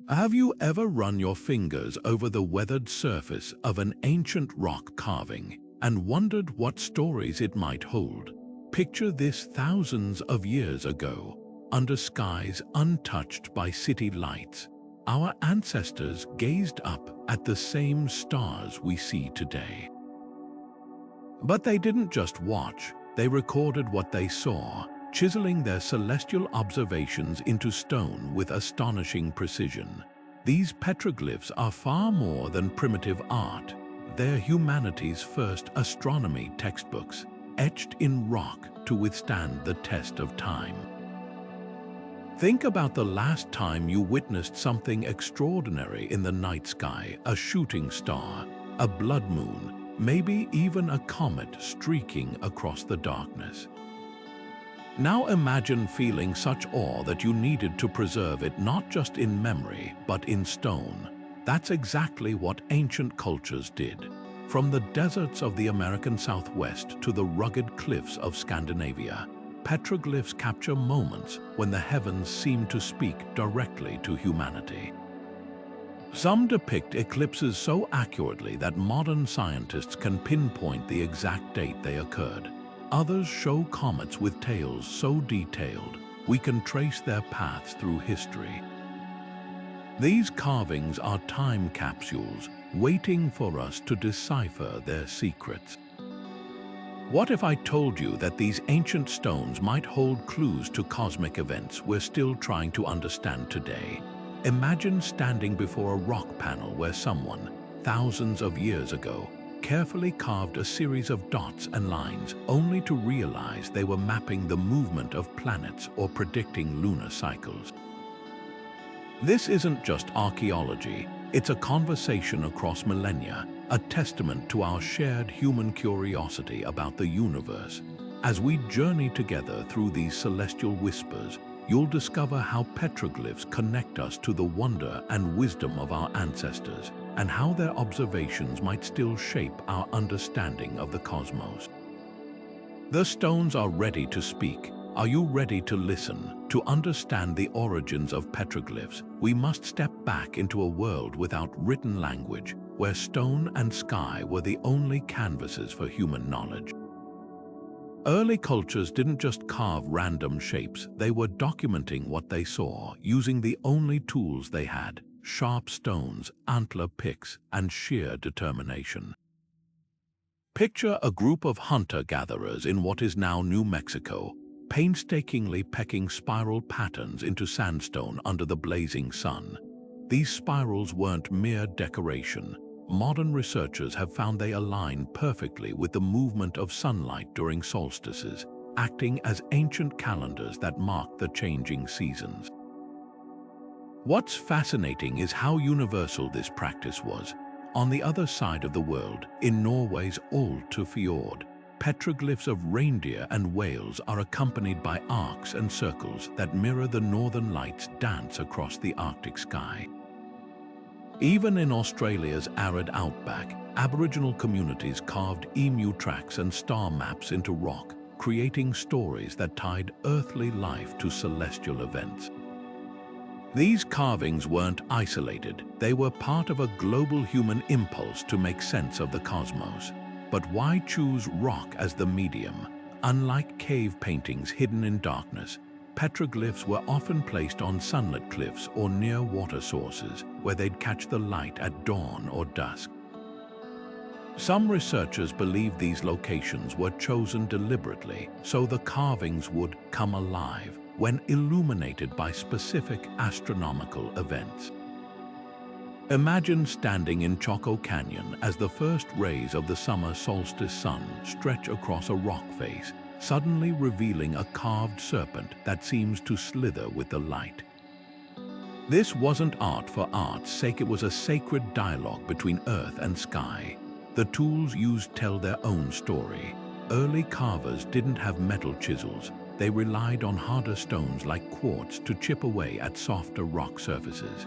Have you ever run your fingers over the weathered surface of an ancient rock carving and wondered what stories it might hold? Picture this thousands of years ago, under skies untouched by city lights. Our ancestors gazed up at the same stars we see today. But they didn't just watch, they recorded what they saw, chiseling their celestial observations into stone with astonishing precision. These petroglyphs are far more than primitive art. They're humanity's first astronomy textbooks, etched in rock to withstand the test of time. Think about the last time you witnessed something extraordinary in the night sky, a shooting star, a blood moon, maybe even a comet streaking across the darkness. Now imagine feeling such awe that you needed to preserve it not just in memory, but in stone. That's exactly what ancient cultures did. From the deserts of the American Southwest to the rugged cliffs of Scandinavia, petroglyphs capture moments when the heavens seem to speak directly to humanity. Some depict eclipses so accurately that modern scientists can pinpoint the exact date they occurred. Others show comets with tails so detailed we can trace their paths through history. These carvings are time capsules waiting for us to decipher their secrets. What if I told you that these ancient stones might hold clues to cosmic events we're still trying to understand today? Imagine standing before a rock panel where someone, thousands of years ago, carefully carved a series of dots and lines only to realize they were mapping the movement of planets or predicting lunar cycles. This isn't just archaeology, it's a conversation across millennia, a testament to our shared human curiosity about the universe. As we journey together through these celestial whispers, you'll discover how petroglyphs connect us to the wonder and wisdom of our ancestors, and how their observations might still shape our understanding of the cosmos. The stones are ready to speak. Are you ready to listen? To understand the origins of petroglyphs, we must step back into a world without written language, where stone and sky were the only canvases for human knowledge. Early cultures didn't just carve random shapes, they were documenting what they saw, using the only tools they had: sharp stones, antler picks, and sheer determination. Picture a group of hunter-gatherers in what is now New Mexico, painstakingly pecking spiral patterns into sandstone under the blazing sun. These spirals weren't mere decoration. Modern researchers have found they align perfectly with the movement of sunlight during solstices, acting as ancient calendars that mark the changing seasons. What's fascinating is how universal this practice was. On the other side of the world, in Norway's Olte Fjord, petroglyphs of reindeer and whales are accompanied by arcs and circles that mirror the northern lights dance across the Arctic sky. Even in Australia's arid outback, Aboriginal communities carved emu tracks and star maps into rock, creating stories that tied earthly life to celestial events. These carvings weren't isolated, they were part of a global human impulse to make sense of the cosmos. But why choose rock as the medium? Unlike cave paintings hidden in darkness, petroglyphs were often placed on sunlit cliffs or near water sources, where they'd catch the light at dawn or dusk. Some researchers believe these locations were chosen deliberately so the carvings would come alive when illuminated by specific astronomical events. Imagine standing in Chaco Canyon as the first rays of the summer solstice sun stretch across a rock face, suddenly revealing a carved serpent that seems to slither with the light. This wasn't art for art's sake, it was a sacred dialogue between earth and sky. The tools used tell their own story. Early carvers didn't have metal chisels. They relied on harder stones like quartz to chip away at softer rock surfaces.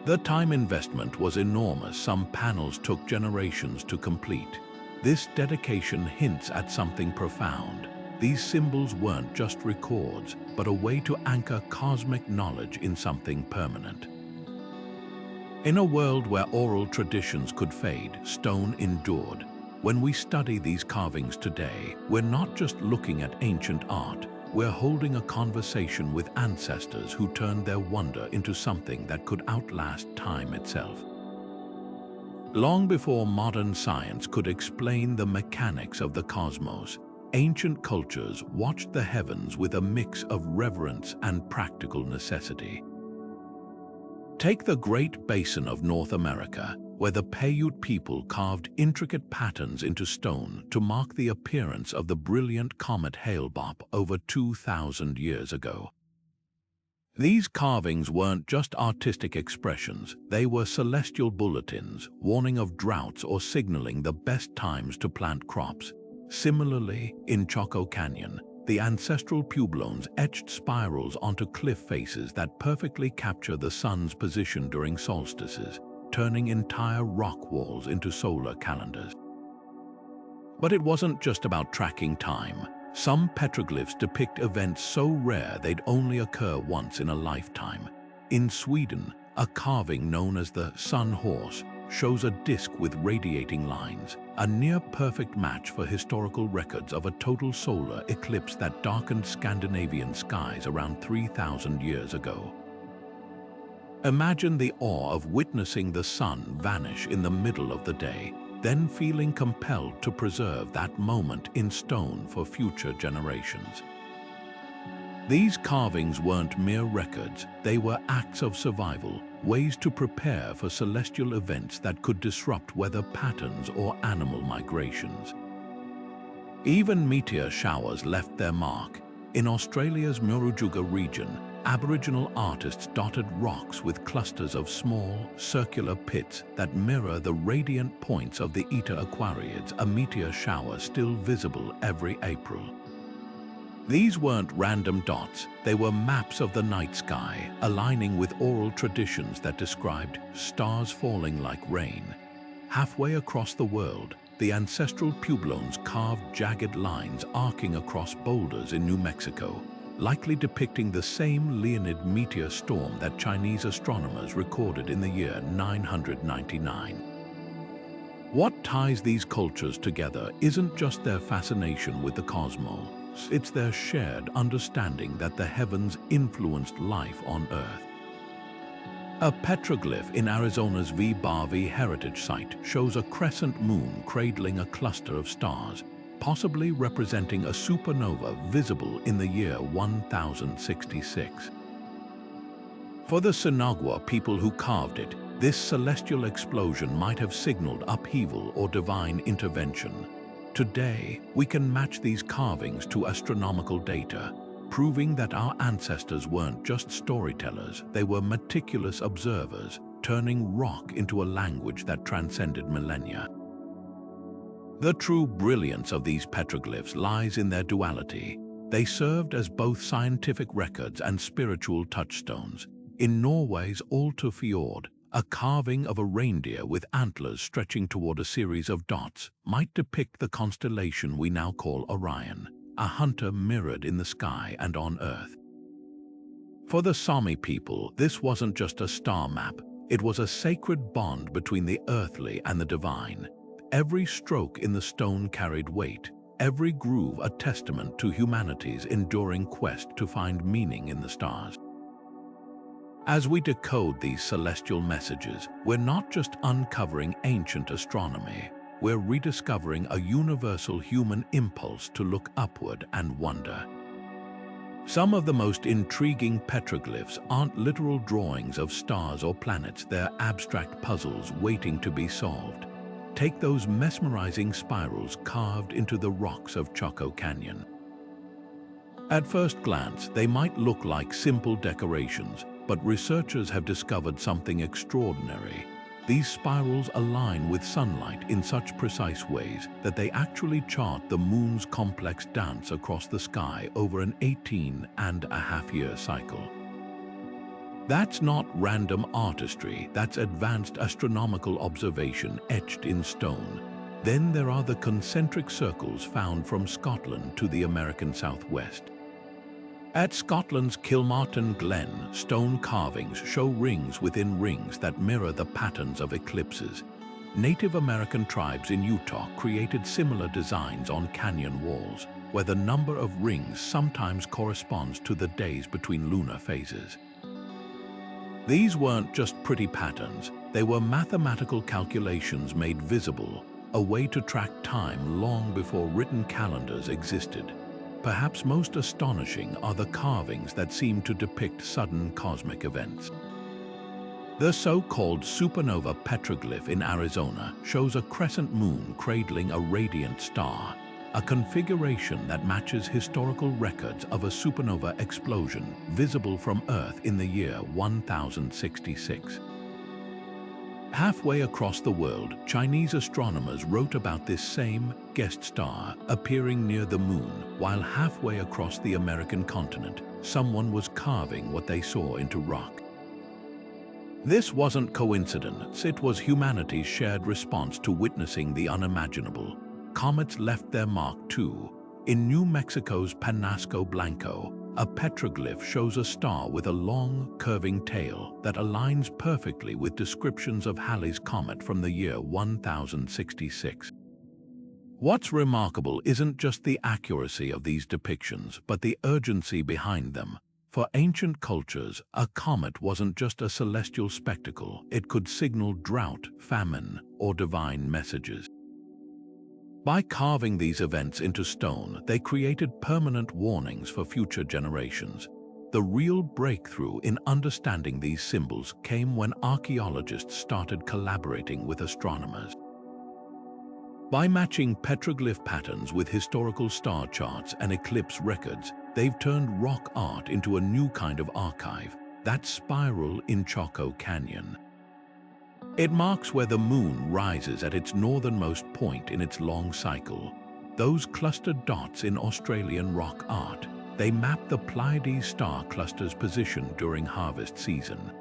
The time investment was enormous. Some panels took generations to complete. This dedication hints at something profound. these symbols weren't just records, but a way to anchor cosmic knowledge in something permanent. In a world where oral traditions could fade, stone endured. When we study these carvings today, we're not just looking at ancient art, we're holding a conversation with ancestors who turned their wonder into something that could outlast time itself. Long before modern science could explain the mechanics of the cosmos, ancient cultures watched the heavens with a mix of reverence and practical necessity. Take the Great Basin of North America, where the Paiute people carved intricate patterns into stone to mark the appearance of the brilliant comet Hale-Bopp over 2,000 years ago. These carvings weren't just artistic expressions, they were celestial bulletins, warning of droughts or signaling the best times to plant crops. Similarly, in Chaco Canyon, the ancestral pueblones etched spirals onto cliff faces that perfectly capture the sun's position during solstices, turning entire rock walls into solar calendars. But it wasn't just about tracking time. Some petroglyphs depict events so rare they'd only occur once in a lifetime. In Sweden, a carving known as the Sun Horse shows a disc with radiating lines, a near-perfect match for historical records of a total solar eclipse that darkened Scandinavian skies around 3,000 years ago. Imagine the awe of witnessing the sun vanish in the middle of the day, then feeling compelled to preserve that moment in stone for future generations. These carvings weren't mere records, they were acts of survival, ways to prepare for celestial events that could disrupt weather patterns or animal migrations. Even meteor showers left their mark. In Australia's Murujuga region, Aboriginal artists dotted rocks with clusters of small, circular pits that mirror the radiant points of the Eta Aquariids, a meteor shower still visible every April. These weren't random dots, they were maps of the night sky, aligning with oral traditions that described stars falling like rain. Halfway across the world, the ancestral pueblones carved jagged lines arcing across boulders in New Mexico, likely depicting the same Leonid meteor storm that Chinese astronomers recorded in the year 999. What ties these cultures together isn't just their fascination with the cosmos, it's their shared understanding that the heavens influenced life on Earth. A petroglyph in Arizona's V-Barvi heritage site shows a crescent moon cradling a cluster of stars, possibly representing a supernova visible in the year 1066. For the Sinagua people who carved it, this celestial explosion might have signaled upheaval or divine intervention. Today, we can match these carvings to astronomical data, proving that our ancestors weren't just storytellers, they were meticulous observers, turning rock into a language that transcended millennia. The true brilliance of these petroglyphs lies in their duality. They served as both scientific records and spiritual touchstones. In Norway's Alta Fjord, a carving of a reindeer with antlers stretching toward a series of dots might depict the constellation we now call Orion, a hunter mirrored in the sky and on Earth. For the Sami people, this wasn't just a star map, it was a sacred bond between the earthly and the divine. Every stroke in the stone carried weight, every groove a testament to humanity's enduring quest to find meaning in the stars. As we decode these celestial messages, we're not just uncovering ancient astronomy, we're rediscovering a universal human impulse to look upward and wonder. Some of the most intriguing petroglyphs aren't literal drawings of stars or planets, they're abstract puzzles waiting to be solved. Take those mesmerizing spirals carved into the rocks of Chaco Canyon. At first glance, they might look like simple decorations, but researchers have discovered something extraordinary. These spirals align with sunlight in such precise ways that they actually chart the moon's complex dance across the sky over an 18-and-a-half-year cycle. That's not random artistry, that's advanced astronomical observation etched in stone. Then there are the concentric circles found from Scotland to the American Southwest. At Scotland's Kilmartin Glen, stone carvings show rings within rings that mirror the patterns of eclipses. Native American tribes in Utah created similar designs on canyon walls, where the number of rings sometimes corresponds to the days between lunar phases. These weren't just pretty patterns, they were mathematical calculations made visible, a way to track time long before written calendars existed. Perhaps most astonishing are the carvings that seem to depict sudden cosmic events. The so-called supernova petroglyph in Arizona shows a crescent moon cradling a radiant star, a configuration that matches historical records of a supernova explosion visible from Earth in the year 1066. Halfway across the world, Chinese astronomers wrote about this same guest star appearing near the moon, while halfway across the American continent, someone was carving what they saw into rock. This wasn't coincidence, it was humanity's shared response to witnessing the unimaginable. Comets left their mark too. In New Mexico's Penasco Blanco, a petroglyph shows a star with a long, curving tail that aligns perfectly with descriptions of Halley's Comet from the year 1066. What's remarkable isn't just the accuracy of these depictions, but the urgency behind them. For ancient cultures, a comet wasn't just a celestial spectacle, it could signal drought, famine, or divine messages. By carving these events into stone, they created permanent warnings for future generations. The real breakthrough in understanding these symbols came when archaeologists started collaborating with astronomers. By matching petroglyph patterns with historical star charts and eclipse records, they've turned rock art into a new kind of archive, that spiral in Chaco Canyon. It marks where the moon rises at its northernmost point in its long cycle. Those clustered dots in Australian rock art, they map the Pleiades star cluster's position during harvest season.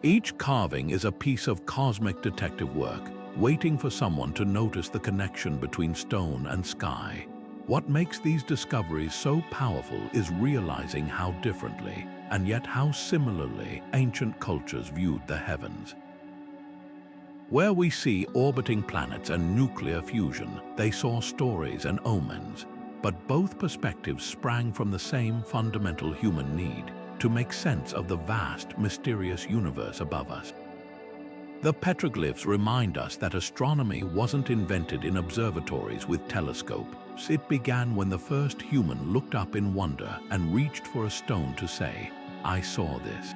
Each carving is a piece of cosmic detective work, waiting for someone to notice the connection between stone and sky. What makes these discoveries so powerful is realizing how differently, and yet how similarly, ancient cultures viewed the heavens. Where we see orbiting planets and nuclear fusion, they saw stories and omens, but both perspectives sprang from the same fundamental human need to make sense of the vast, mysterious universe above us. The petroglyphs remind us that astronomy wasn't invented in observatories with telescopes. It began when the first human looked up in wonder and reached for a stone to say, "I saw this."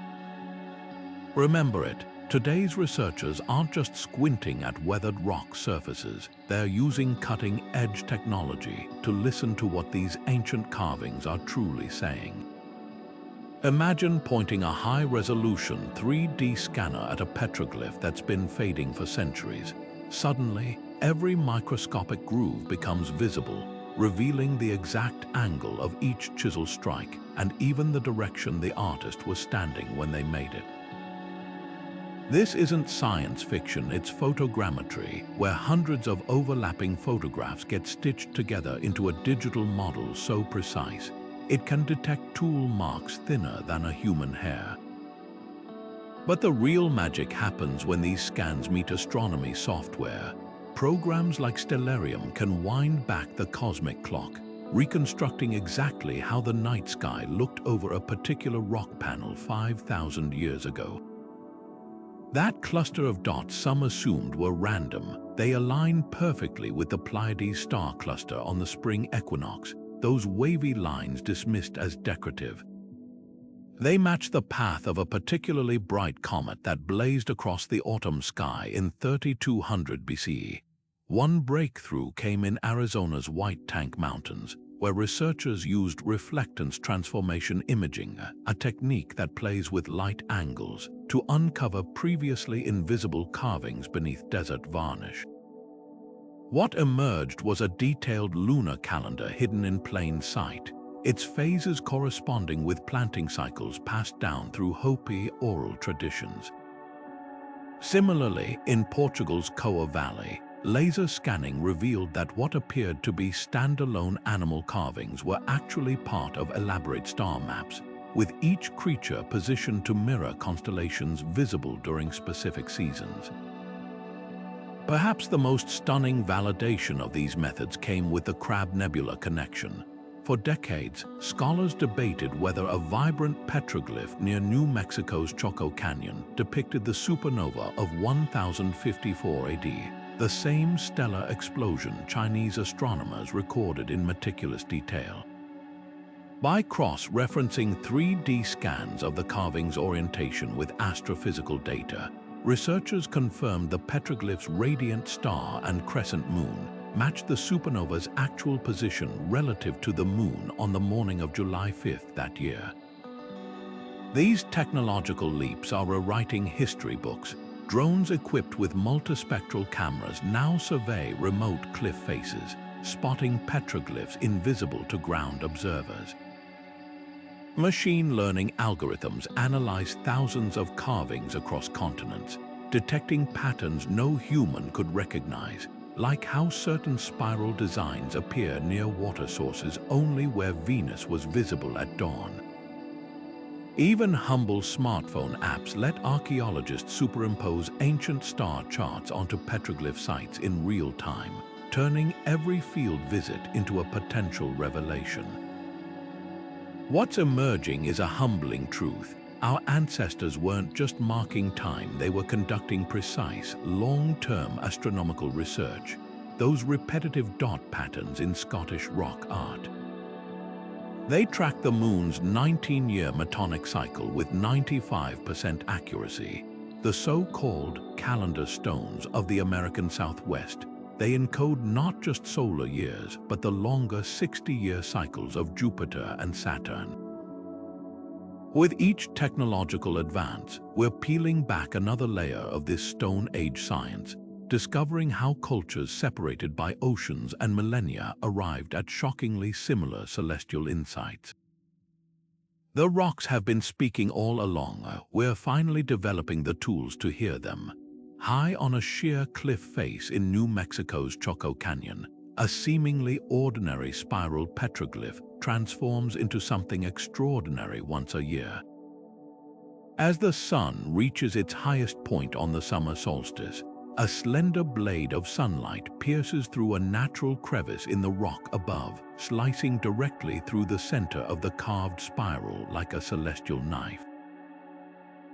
Remember it. Today's researchers aren't just squinting at weathered rock surfaces, they're using cutting-edge technology to listen to what these ancient carvings are truly saying. Imagine pointing a high-resolution 3D scanner at a petroglyph that's been fading for centuries. Suddenly, every microscopic groove becomes visible, revealing the exact angle of each chisel strike and even the direction the artist was standing when they made it. This isn't science fiction, it's photogrammetry, where hundreds of overlapping photographs get stitched together into a digital model so precise, it can detect tool marks thinner than a human hair. But the real magic happens when these scans meet astronomy software. Programs like Stellarium can wind back the cosmic clock, reconstructing exactly how the night sky looked over a particular rock panel 5,000 years ago. That cluster of dots some assumed were random, they align perfectly with the Pleiades star cluster on the spring equinox, those wavy lines dismissed as decorative. They match the path of a particularly bright comet that blazed across the autumn sky in 3200 BCE. One breakthrough came in Arizona's White Tank Mountains, where researchers used reflectance transformation imaging, a technique that plays with light angles, to uncover previously invisible carvings beneath desert varnish. What emerged was a detailed lunar calendar hidden in plain sight, its phases corresponding with planting cycles passed down through Hopi oral traditions. Similarly, in Portugal's Coa Valley, laser scanning revealed that what appeared to be standalone animal carvings were actually part of elaborate star maps, with each creature positioned to mirror constellations visible during specific seasons. Perhaps the most stunning validation of these methods came with the Crab Nebula connection. For decades, scholars debated whether a vibrant petroglyph near New Mexico's Chaco Canyon depicted the supernova of 1054 AD, the same stellar explosion Chinese astronomers recorded in meticulous detail. By cross-referencing 3D scans of the carving's orientation with astrophysical data, researchers confirmed the petroglyph's radiant star and crescent moon matched the supernova's actual position relative to the moon on the morning of July 5th that year. These technological leaps are rewriting history books. Drones equipped with multispectral cameras now survey remote cliff faces, spotting petroglyphs invisible to ground observers. Machine learning algorithms analyze thousands of carvings across continents, detecting patterns no human could recognize, like how certain spiral designs appear near water sources only where Venus was visible at dawn. Even humble smartphone apps let archaeologists superimpose ancient star charts onto petroglyph sites in real time, turning every field visit into a potential revelation. What's emerging is a humbling truth. Our ancestors weren't just marking time, they were conducting precise, long-term astronomical research, those repetitive dot patterns in Scottish rock art. They tracked the moon's 19-year metonic cycle with 95% accuracy, the so-called calendar stones of the American Southwest. They encode not just solar years, but the longer 60-year cycles of Jupiter and Saturn. With each technological advance, we're peeling back another layer of this Stone Age science, discovering how cultures separated by oceans and millennia arrived at shockingly similar celestial insights. The rocks have been speaking all along. We're finally developing the tools to hear them. High on a sheer cliff face in New Mexico's Chaco Canyon, a seemingly ordinary spiral petroglyph transforms into something extraordinary once a year. As the sun reaches its highest point on the summer solstice, a slender blade of sunlight pierces through a natural crevice in the rock above, slicing directly through the center of the carved spiral like a celestial knife.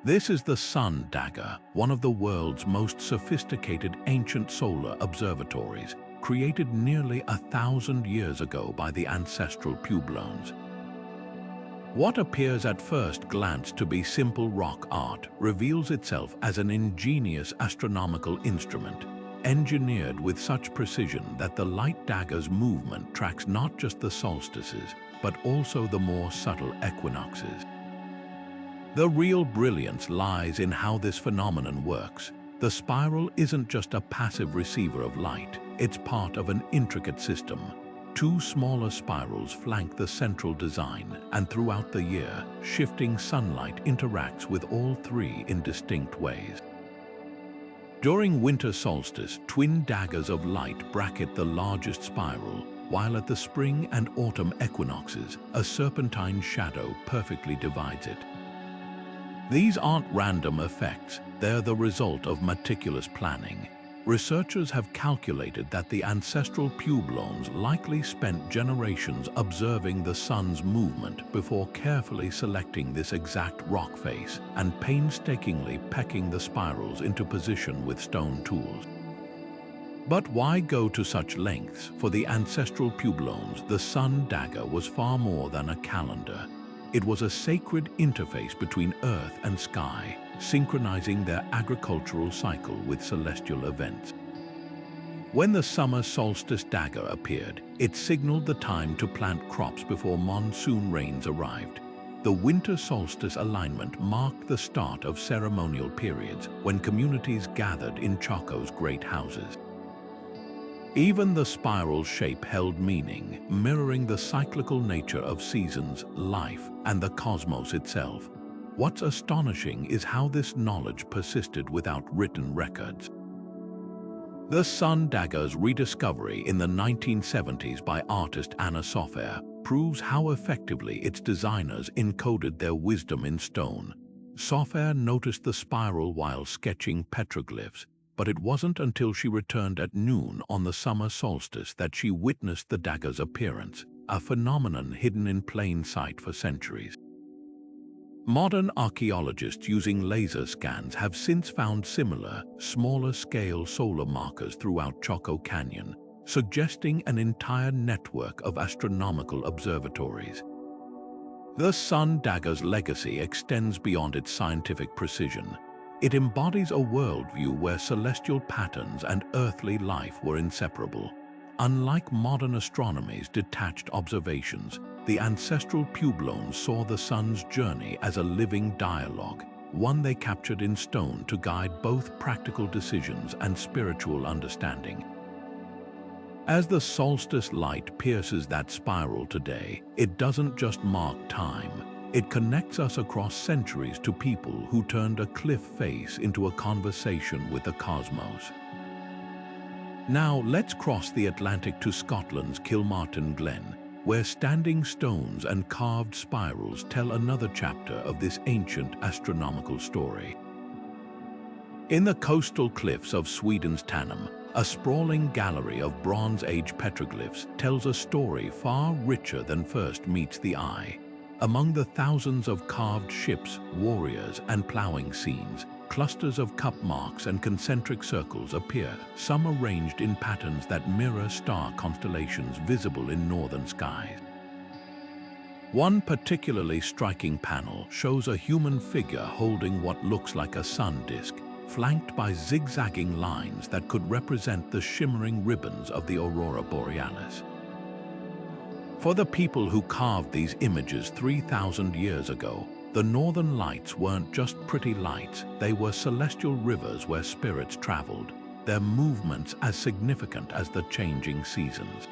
This is the Sun-Dagger, one of the world's most sophisticated ancient solar observatories, created nearly 1,000 years ago by the ancestral Puebloans. What appears at first glance to be simple rock art reveals itself as an ingenious astronomical instrument, engineered with such precision that the light dagger's movement tracks not just the solstices, but also the more subtle equinoxes. The real brilliance lies in how this phenomenon works. The spiral isn't just a passive receiver of light, it's part of an intricate system. Two smaller spirals flank the central design, and throughout the year, shifting sunlight interacts with all three in distinct ways. During winter solstice, twin daggers of light bracket the largest spiral, while at the spring and autumn equinoxes, a serpentine shadow perfectly divides it. These aren't random effects, they're the result of meticulous planning. Researchers have calculated that the ancestral Puebloans likely spent generations observing the sun's movement before carefully selecting this exact rock face and painstakingly pecking the spirals into position with stone tools. But why go to such lengths? For the ancestral Puebloans, the Sun-Dagger was far more than a calendar. It was a sacred interface between earth and sky, synchronizing their agricultural cycle with celestial events. When the summer solstice dagger appeared, it signaled the time to plant crops before monsoon rains arrived. The winter solstice alignment marked the start of ceremonial periods when communities gathered in Chaco's great houses. Even the spiral shape held meaning, mirroring the cyclical nature of seasons, life, and the cosmos itself. What's astonishing is how this knowledge persisted without written records. The Sun-Dagger's rediscovery in the 1970s by artist Anna Sofer proves how effectively its designers encoded their wisdom in stone. Sofer noticed the spiral while sketching petroglyphs, but it wasn't until she returned at noon on the summer solstice that she witnessed the dagger's appearance, a phenomenon hidden in plain sight for centuries. Modern archaeologists using laser scans have since found similar, smaller-scale solar markers throughout Chaco Canyon, suggesting an entire network of astronomical observatories. The Sun-Dagger's legacy extends beyond its scientific precision. It embodies a worldview where celestial patterns and earthly life were inseparable. Unlike modern astronomy's detached observations, the ancestral Puebloans saw the sun's journey as a living dialogue, one they captured in stone to guide both practical decisions and spiritual understanding. As the solstice light pierces that spiral today, it doesn't just mark time. It connects us across centuries to people who turned a cliff face into a conversation with the cosmos. Now let's cross the Atlantic to Scotland's Kilmartin Glen, where standing stones and carved spirals tell another chapter of this ancient astronomical story. In the coastal cliffs of Sweden's Tanum, a sprawling gallery of Bronze Age petroglyphs tells a story far richer than first meets the eye. Among the thousands of carved ships, warriors, and ploughing scenes, clusters of cup marks and concentric circles appear, some arranged in patterns that mirror star constellations visible in northern skies. One particularly striking panel shows a human figure holding what looks like a sun disk, flanked by zigzagging lines that could represent the shimmering ribbons of the aurora borealis. For the people who carved these images 3,000 years ago, the northern lights weren't just pretty lights, they were celestial rivers where spirits traveled, their movements as significant as the changing seasons.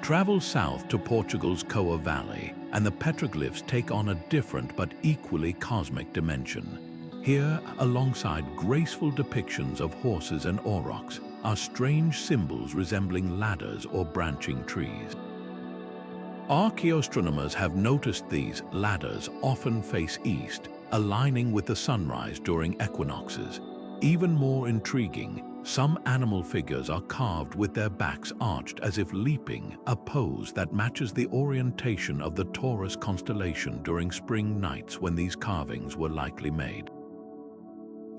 Travel south to Portugal's Coa Valley, and the petroglyphs take on a different but equally cosmic dimension. Here, alongside graceful depictions of horses and aurochs, are strange symbols resembling ladders or branching trees. Archaeoastronomers have noticed these ladders often face east, aligning with the sunrise during equinoxes. Even more intriguing, some animal figures are carved with their backs arched as if leaping, a pose that matches the orientation of the Taurus constellation during spring nights when these carvings were likely made.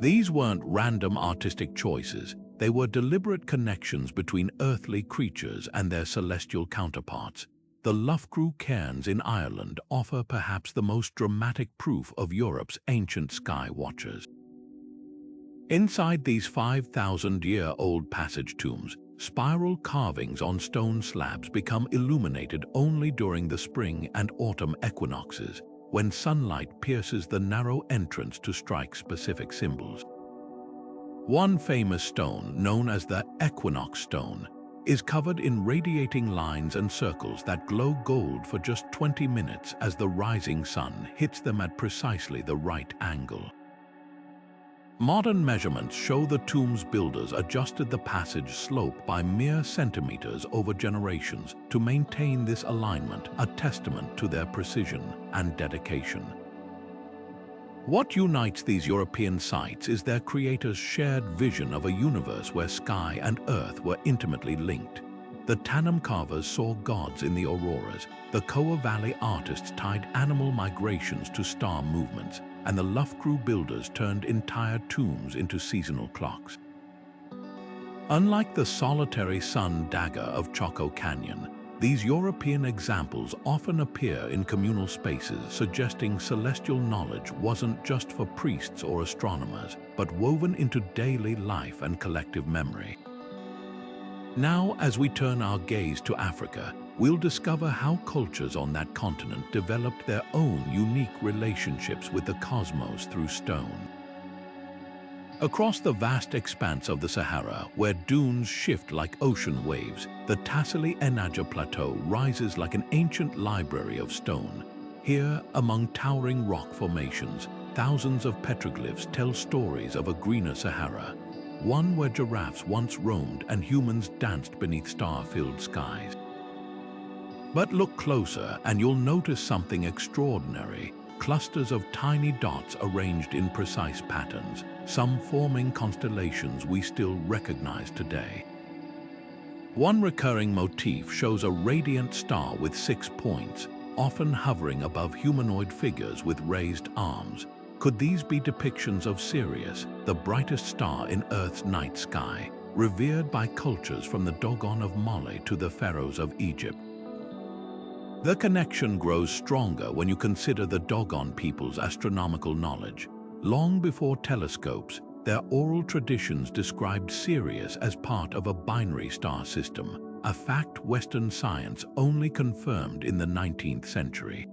These weren't random artistic choices, they were deliberate connections between earthly creatures and their celestial counterparts. The Loughcrew cairns in Ireland offer perhaps the most dramatic proof of Europe's ancient sky watchers. Inside these 5,000-year-old passage tombs, spiral carvings on stone slabs become illuminated only during the spring and autumn equinoxes, when sunlight pierces the narrow entrance to strike specific symbols. One famous stone, known as the equinox stone, is covered in radiating lines and circles that glow gold for just 20 minutes as the rising sun hits them at precisely the right angle. Modern measurements show the tomb's builders adjusted the passage slope by mere centimeters over generations to maintain this alignment, a testament to their precision and dedication. What unites these European sites is their creators' shared vision of a universe where sky and earth were intimately linked. The Tanum carvers saw gods in the auroras, the Coa Valley artists tied animal migrations to star movements, and the Loughcrew builders turned entire tombs into seasonal clocks. Unlike the solitary Sun-Dagger of Chaco Canyon, these European examples often appear in communal spaces, suggesting celestial knowledge wasn't just for priests or astronomers, but woven into daily life and collective memory. Now, as we turn our gaze to Africa, we'll discover how cultures on that continent developed their own unique relationships with the cosmos through stone. Across the vast expanse of the Sahara, where dunes shift like ocean waves, the Tassili Enaja Plateau rises like an ancient library of stone. Here, among towering rock formations, thousands of petroglyphs tell stories of a greener Sahara. one where giraffes once roamed and humans danced beneath star-filled skies. But look closer and you'll notice something extraordinary. Clusters of tiny dots arranged in precise patterns, some forming constellations we still recognize today. One recurring motif shows a radiant star with 6 points, often hovering above humanoid figures with raised arms. Could these be depictions of Sirius, the brightest star in Earth's night sky, revered by cultures from the Dogon of Mole to the pharaohs of Egypt? The connection grows stronger when you consider the Dogon people's astronomical knowledge. Long before telescopes, their oral traditions described Sirius as part of a binary star system, a fact Western science only confirmed in the 19th century.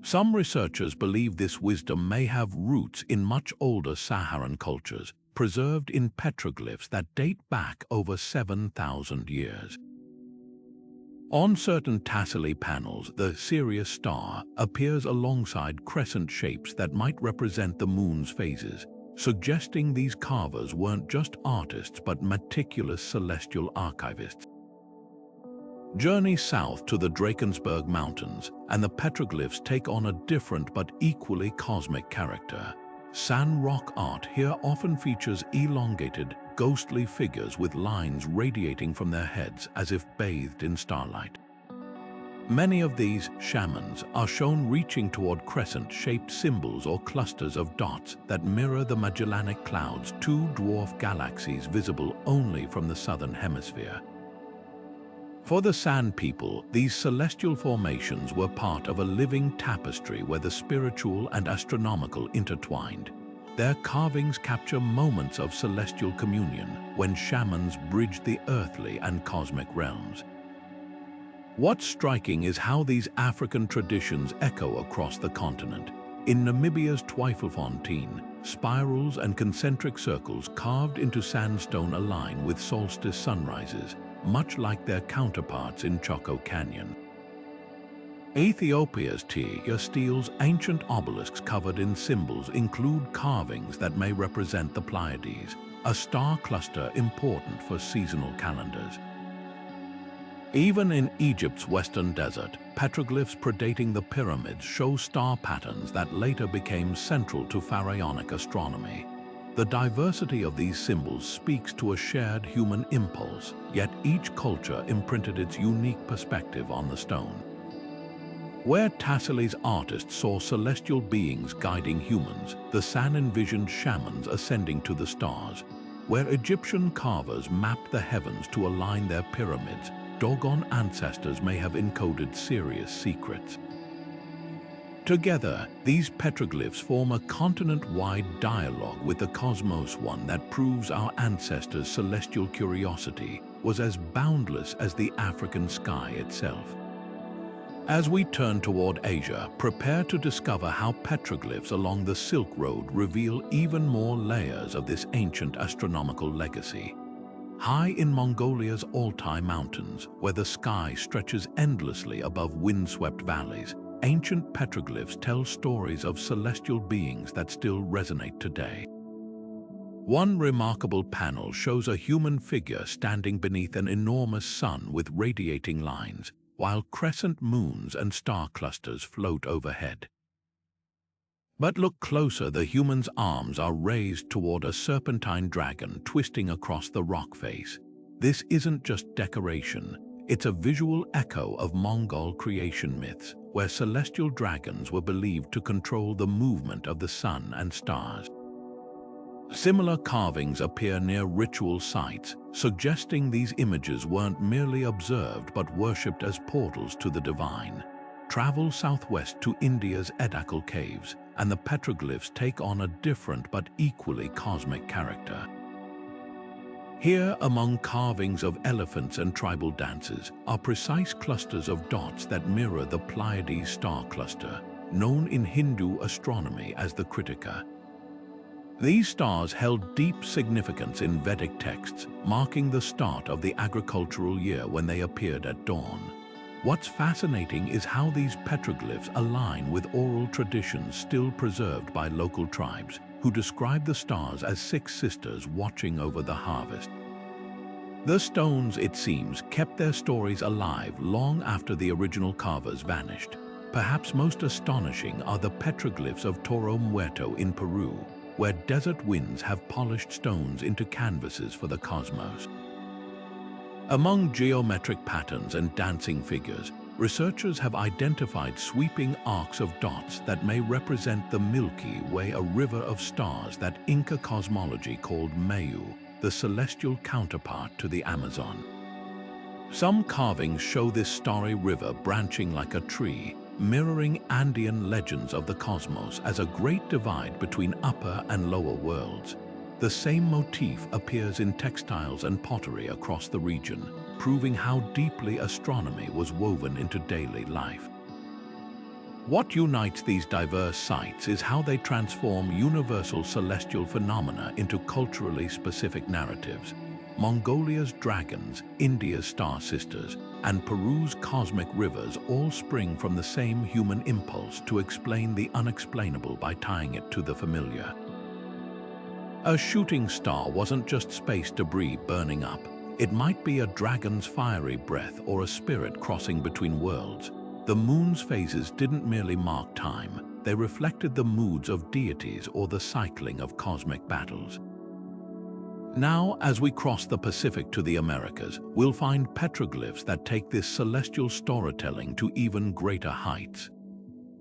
Some researchers believe this wisdom may have roots in much older Saharan cultures, preserved in petroglyphs that date back over 7,000 years. On certain tasseli panels, the Sirius star appears alongside crescent shapes that might represent the moon's phases, suggesting these carvers weren't just artists but meticulous celestial archivists. Journey south to the Drakensberg Mountains, and the petroglyphs take on a different but equally cosmic character. San rock art here often features elongated, ghostly figures with lines radiating from their heads as if bathed in starlight. Many of these shamans are shown reaching toward crescent-shaped symbols or clusters of dots that mirror the Magellanic Clouds, 2 dwarf galaxies visible only from the southern hemisphere. For the San people, these celestial formations were part of a living tapestry where the spiritual and astronomical intertwined. Their carvings capture moments of celestial communion when shamans bridged the earthly and cosmic realms. What's striking is how these African traditions echo across the continent. In Namibia's Twyfelfontein, spirals and concentric circles carved into sandstone align with solstice sunrises, much like their counterparts in Chaco Canyon. Ethiopia's Tiya-Steel's ancient obelisks covered in symbols include carvings that may represent the Pleiades, a star cluster important for seasonal calendars. Even in Egypt's western desert, petroglyphs predating the pyramids show star patterns that later became central to pharaonic astronomy. The diversity of these symbols speaks to a shared human impulse, yet each culture imprinted its unique perspective on the stone. Where Tassili's artists saw celestial beings guiding humans, the San envisioned shamans ascending to the stars. Where Egyptian carvers mapped the heavens to align their pyramids, Dogon ancestors may have encoded Sirius secrets. Together, these petroglyphs form a continent-wide dialogue with the cosmos, one that proves our ancestors' celestial curiosity was as boundless as the African sky itself. As we turn toward Asia, prepare to discover how petroglyphs along the Silk Road reveal even more layers of this ancient astronomical legacy. High in Mongolia's Altai Mountains, where the sky stretches endlessly above windswept valleys, ancient petroglyphs tell stories of celestial beings that still resonate today. One remarkable panel shows a human figure standing beneath an enormous sun with radiating lines, while crescent moons and star clusters float overhead. But look closer, the human's arms are raised toward a serpentine dragon twisting across the rock face. This isn't just decoration, it's a visual echo of Mongol creation myths, where celestial dragons were believed to control the movement of the sun and stars. Similar carvings appear near ritual sites, suggesting these images weren't merely observed but worshipped as portals to the divine. Travel southwest to India's Edakal caves, and the petroglyphs take on a different but equally cosmic character. Here, among carvings of elephants and tribal dances, are precise clusters of dots that mirror the Pleiades star cluster, known in Hindu astronomy as the Kritika. These stars held deep significance in Vedic texts, marking the start of the agricultural year when they appeared at dawn. What's fascinating is how these petroglyphs align with oral traditions still preserved by local tribes, who describe the stars as six sisters watching over the harvest. The stones, it seems, kept their stories alive long after the original carvers vanished. Perhaps most astonishing are the petroglyphs of Toro Muerto in Peru, where desert winds have polished stones into canvases for the cosmos. Among geometric patterns and dancing figures, researchers have identified sweeping arcs of dots that may represent the Milky Way, a river of stars that Inca cosmology called Mayu, the celestial counterpart to the Amazon. Some carvings show this starry river branching like a tree, mirroring Andean legends of the cosmos as a great divide between upper and lower worlds. The same motif appears in textiles and pottery across the region, proving how deeply astronomy was woven into daily life. What unites these diverse sites is how they transform universal celestial phenomena into culturally specific narratives. Mongolia's dragons, India's star sisters, and Peru's cosmic rivers all spring from the same human impulse to explain the unexplainable by tying it to the familiar. A shooting star wasn't just space debris burning up. It might be a dragon's fiery breath or a spirit crossing between worlds. The moon's phases didn't merely mark time, they reflected the moods of deities or the cycling of cosmic battles. Now, as we cross the Pacific to the Americas, we'll find petroglyphs that take this celestial storytelling to even greater heights.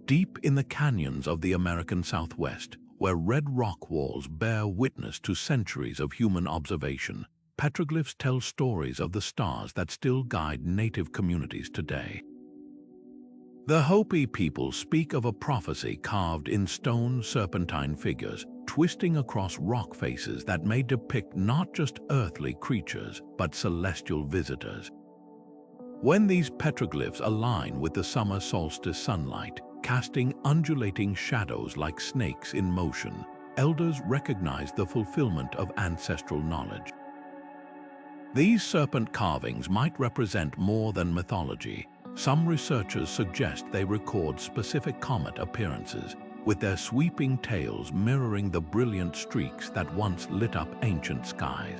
Deep in the canyons of the American Southwest, where red rock walls bear witness to centuries of human observation, petroglyphs tell stories of the stars that still guide native communities today. The Hopi people speak of a prophecy carved in stone serpentine figures, twisting across rock faces that may depict not just earthly creatures, but celestial visitors. When these petroglyphs align with the summer solstice sunlight, casting undulating shadows like snakes in motion, elders recognize the fulfillment of ancestral knowledge. These serpent carvings might represent more than mythology. Some researchers suggest they record specific comet appearances, with their sweeping tails mirroring the brilliant streaks that once lit up ancient skies.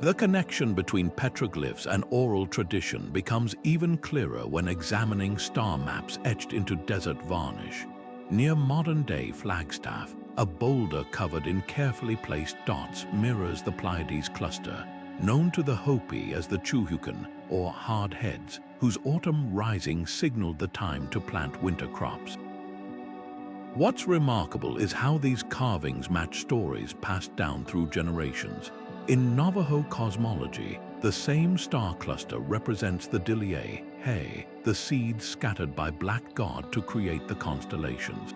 The connection between petroglyphs and oral tradition becomes even clearer when examining star maps etched into desert varnish. Near modern-day Flagstaff, a boulder covered in carefully placed dots mirrors the Pleiades cluster, known to the Hopi as the Chuhukan, or hard heads, whose autumn rising signaled the time to plant winter crops. What's remarkable is how these carvings match stories passed down through generations. In Navajo cosmology, the same star cluster represents the Diliae, the seeds scattered by Black God to create the constellations.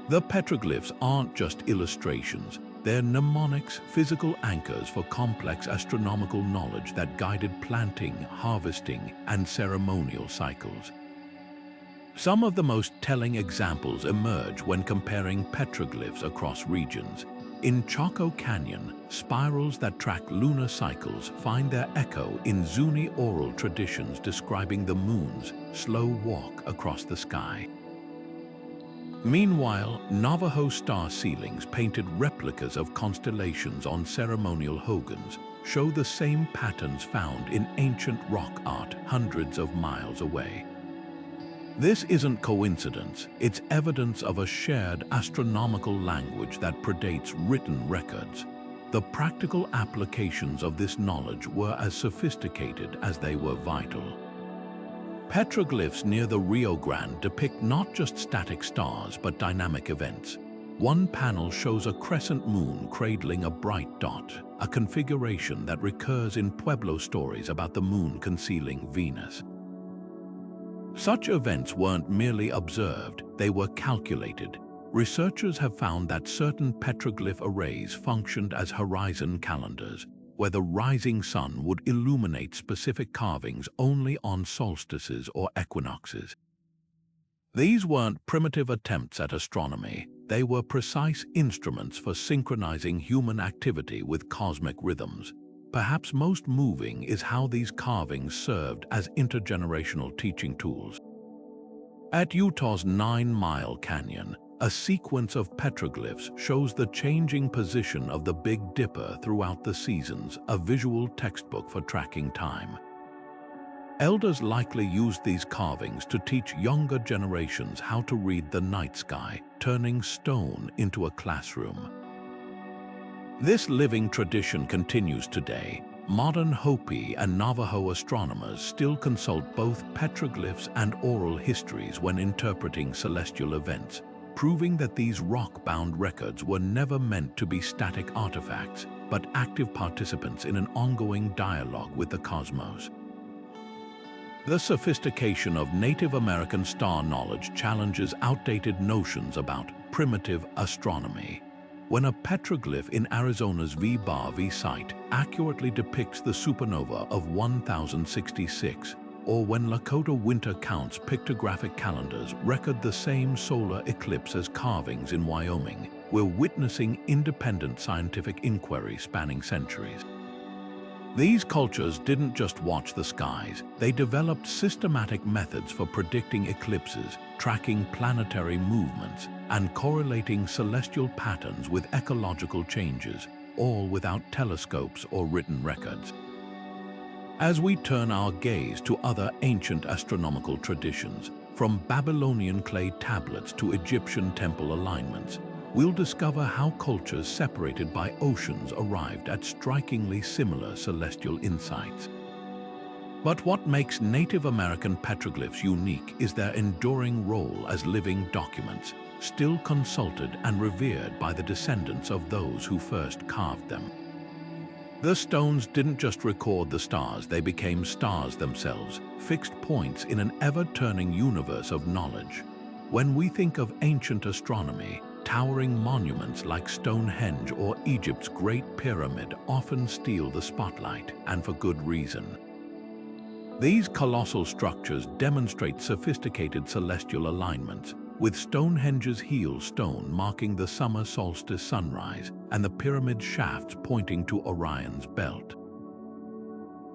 The petroglyphs aren't just illustrations. They're mnemonics, physical anchors for complex astronomical knowledge that guided planting, harvesting, and ceremonial cycles. Some of the most telling examples emerge when comparing petroglyphs across regions. In Chaco Canyon, spirals that track lunar cycles find their echo in Zuni oral traditions describing the moon's slow walk across the sky. Meanwhile, Navajo star ceilings painted replicas of constellations on ceremonial hogans show the same patterns found in ancient rock art hundreds of miles away. This isn't coincidence, it's evidence of a shared astronomical language that predates written records. The practical applications of this knowledge were as sophisticated as they were vital. Petroglyphs near the Rio Grande depict not just static stars but dynamic events. One panel shows a crescent moon cradling a bright dot, a configuration that recurs in Pueblo stories about the moon concealing Venus. Such events weren't merely observed, they were calculated. Researchers have found that certain petroglyph arrays functioned as horizon calendars, where the rising sun would illuminate specific carvings only on solstices or equinoxes. These weren't primitive attempts at astronomy, they were precise instruments for synchronizing human activity with cosmic rhythms. Perhaps most moving is how these carvings served as intergenerational teaching tools. At Utah's 9-Mile Canyon, a sequence of petroglyphs shows the changing position of the Big Dipper throughout the seasons, a visual textbook for tracking time. Elders likely used these carvings to teach younger generations how to read the night sky, turning stone into a classroom. This living tradition continues today. Modern Hopi and Navajo astronomers still consult both petroglyphs and oral histories when interpreting celestial events, proving that these rock-bound records were never meant to be static artifacts, but active participants in an ongoing dialogue with the cosmos. The sophistication of Native American star knowledge challenges outdated notions about primitive astronomy. When a petroglyph in Arizona's V-Bar-V site accurately depicts the supernova of 1066, or when Lakota winter counts pictographic calendars record the same solar eclipse as carvings in Wyoming, we're witnessing independent scientific inquiry spanning centuries. These cultures didn't just watch the skies, they developed systematic methods for predicting eclipses, tracking planetary movements, and correlating celestial patterns with ecological changes, all without telescopes or written records. As we turn our gaze to other ancient astronomical traditions, from Babylonian clay tablets to Egyptian temple alignments, we'll discover how cultures separated by oceans arrived at strikingly similar celestial insights. But what makes Native American petroglyphs unique is their enduring role as living documents, still consulted and revered by the descendants of those who first carved them. The stones didn't just record the stars, they became stars themselves, fixed points in an ever-turning universe of knowledge. When we think of ancient astronomy, towering monuments like Stonehenge or Egypt's Great Pyramid often steal the spotlight, and for good reason. These colossal structures demonstrate sophisticated celestial alignments, with Stonehenge's heel stone marking the summer solstice sunrise and the pyramid shafts pointing to Orion's belt.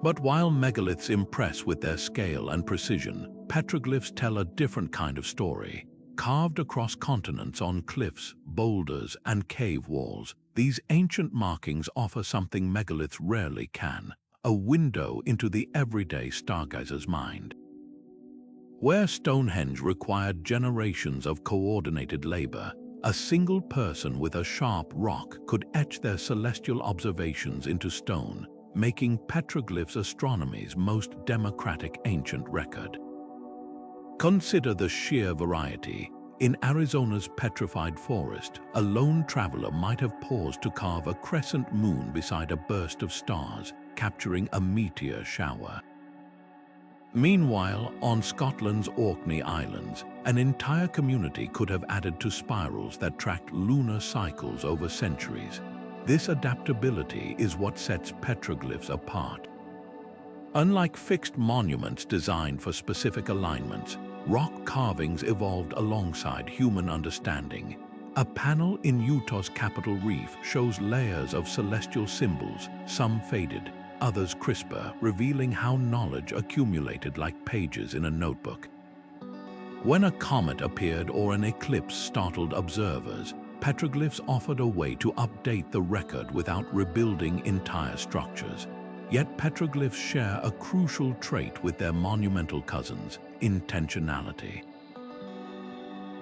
But while megaliths impress with their scale and precision, petroglyphs tell a different kind of story. Carved across continents on cliffs, boulders, and cave walls, these ancient markings offer something megaliths rarely can: a window into the everyday stargazer's mind. Where Stonehenge required generations of coordinated labor, a single person with a sharp rock could etch their celestial observations into stone, making petroglyphs astronomy's most democratic ancient record. Consider the sheer variety. In Arizona's petrified forest, a lone traveler might have paused to carve a crescent moon beside a burst of stars, capturing a meteor shower. Meanwhile, on Scotland's Orkney Islands, an entire community could have added to spirals that tracked lunar cycles over centuries. This adaptability is what sets petroglyphs apart. Unlike fixed monuments designed for specific alignments, rock carvings evolved alongside human understanding. A panel in Utah's Capitol Reef shows layers of celestial symbols, some faded, others crisper, revealing how knowledge accumulated like pages in a notebook. When a comet appeared or an eclipse startled observers, petroglyphs offered a way to update the record without rebuilding entire structures. Yet petroglyphs share a crucial trait with their monumental cousins: intentionality.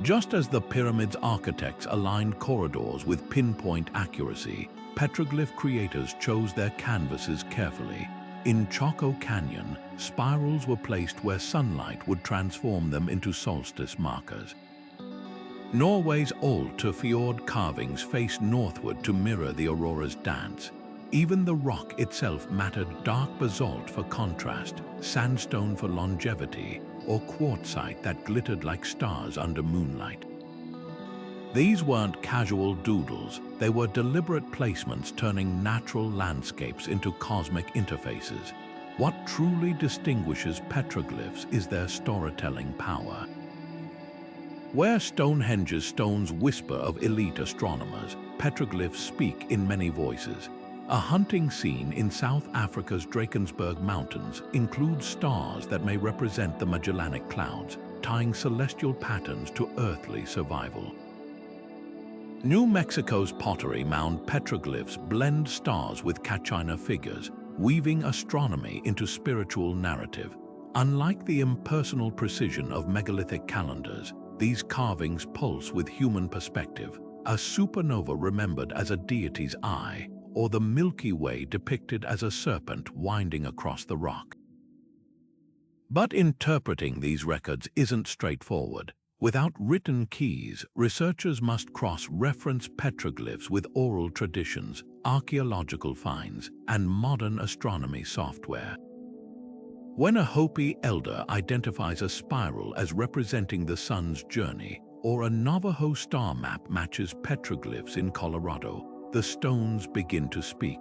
Just as the pyramid's architects aligned corridors with pinpoint accuracy, petroglyph creators chose their canvases carefully. In Chaco Canyon, spirals were placed where sunlight would transform them into solstice markers. Norway's Alta Fjord carvings face northward to mirror the aurora's dance. Even the rock itself mattered: dark basalt for contrast, sandstone for longevity, or quartzite that glittered like stars under moonlight. These weren't casual doodles, they were deliberate placements turning natural landscapes into cosmic interfaces. What truly distinguishes petroglyphs is their storytelling power. Where Stonehenge's stones whisper of elite astronomers, petroglyphs speak in many voices. A hunting scene in South Africa's Drakensberg Mountains includes stars that may represent the Magellanic Clouds, tying celestial patterns to earthly survival. New Mexico's pottery mound petroglyphs blend stars with Kachina figures, weaving astronomy into spiritual narrative. Unlike the impersonal precision of megalithic calendars, these carvings pulse with human perspective, a supernova remembered as a deity's eye, or the Milky Way depicted as a serpent winding across the rock. But interpreting these records isn't straightforward. Without written keys, researchers must cross-reference petroglyphs with oral traditions, archaeological finds, and modern astronomy software. When a Hopi elder identifies a spiral as representing the sun's journey, or a Navajo star map matches petroglyphs in Colorado, the stones begin to speak.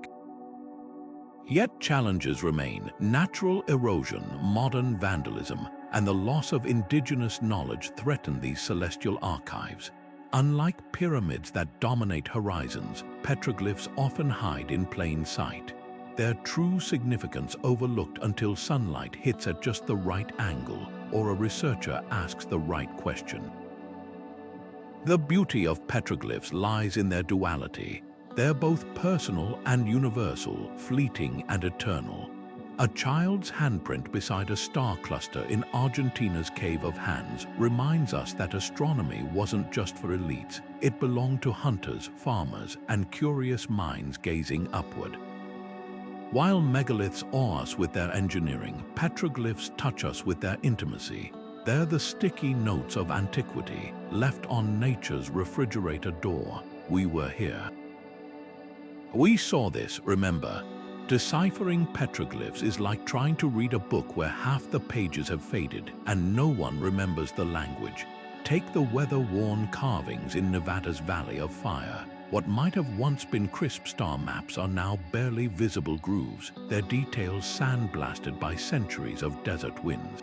Yet challenges remain: natural erosion, modern vandalism, and the loss of indigenous knowledge threaten these celestial archives. Unlike pyramids that dominate horizons, petroglyphs often hide in plain sight, their true significance overlooked until sunlight hits at just the right angle or a researcher asks the right question. The beauty of petroglyphs lies in their duality. They're both personal and universal, fleeting and eternal. A child's handprint beside a star cluster in Argentina's Cave of Hands reminds us that astronomy wasn't just for elites. It belonged to hunters, farmers, and curious minds gazing upward. While megaliths awe us with their engineering, petroglyphs touch us with their intimacy. They're the sticky notes of antiquity, left on nature's refrigerator door. We were here. We saw this, remember. Deciphering petroglyphs is like trying to read a book where half the pages have faded and no one remembers the language. Take the weather-worn carvings in Nevada's Valley of Fire. What might have once been crisp star maps are now barely visible grooves, their details sandblasted by centuries of desert winds.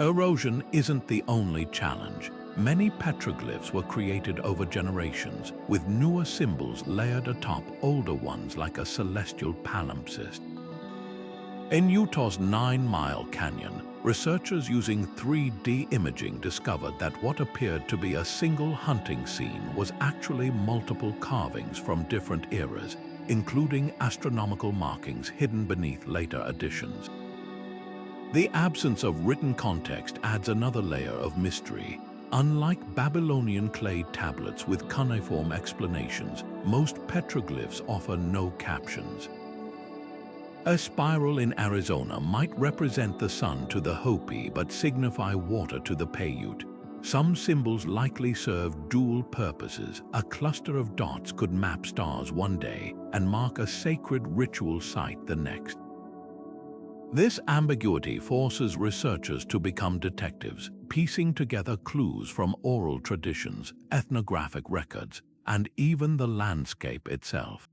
Erosion isn't the only challenge. Many petroglyphs were created over generations, with newer symbols layered atop older ones like a celestial palimpsest. In Utah's 9-Mile Canyon, researchers using 3D imaging discovered that what appeared to be a single hunting scene was actually multiple carvings from different eras, including astronomical markings hidden beneath later additions. The absence of written context adds another layer of mystery. Unlike Babylonian clay tablets with cuneiform explanations, most petroglyphs offer no captions. A spiral in Arizona might represent the sun to the Hopi but signify water to the Paiute. Some symbols likely serve dual purposes. A cluster of dots could map stars one day and mark a sacred ritual site the next. This ambiguity forces researchers to become detectives, piecing together clues from oral traditions, ethnographic records, and even the landscape itself.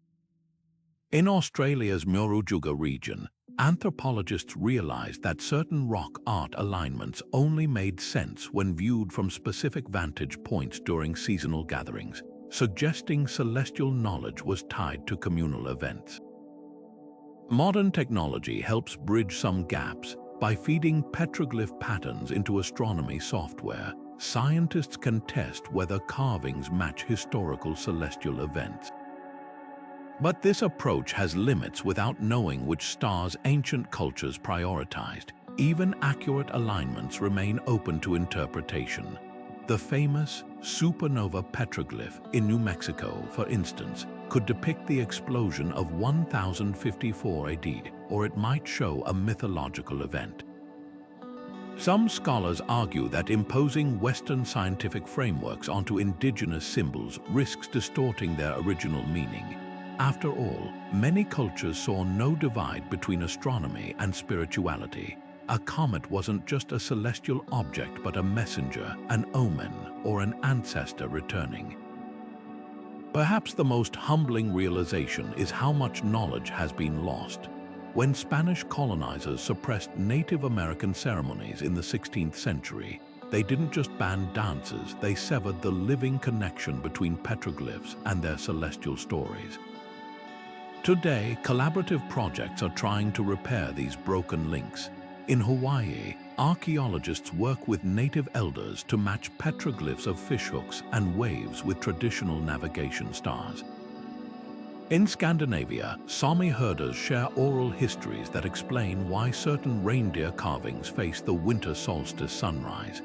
In Australia's Murujuga region, anthropologists realized that certain rock art alignments only made sense when viewed from specific vantage points during seasonal gatherings, suggesting celestial knowledge was tied to communal events. Modern technology helps bridge some gaps. By feeding petroglyph patterns into astronomy software, scientists can test whether carvings match historical celestial events. But this approach has limits without knowing which stars ancient cultures prioritized. Even accurate alignments remain open to interpretation. The famous supernova petroglyph in New Mexico, for instance, could depict the explosion of 1054 AD, or it might show a mythological event. Some scholars argue that imposing Western scientific frameworks onto indigenous symbols risks distorting their original meaning. After all, many cultures saw no divide between astronomy and spirituality. A comet wasn't just a celestial object but a messenger, an omen, or an ancestor returning. Perhaps the most humbling realization is how much knowledge has been lost. When Spanish colonizers suppressed Native American ceremonies in the 16th century, they didn't just ban dances, they severed the living connection between petroglyphs and their celestial stories. Today, collaborative projects are trying to repair these broken links. In Hawaii, archaeologists work with native elders to match petroglyphs of fishhooks and waves with traditional navigation stars. In Scandinavia, Sami herders share oral histories that explain why certain reindeer carvings face the winter solstice sunrise.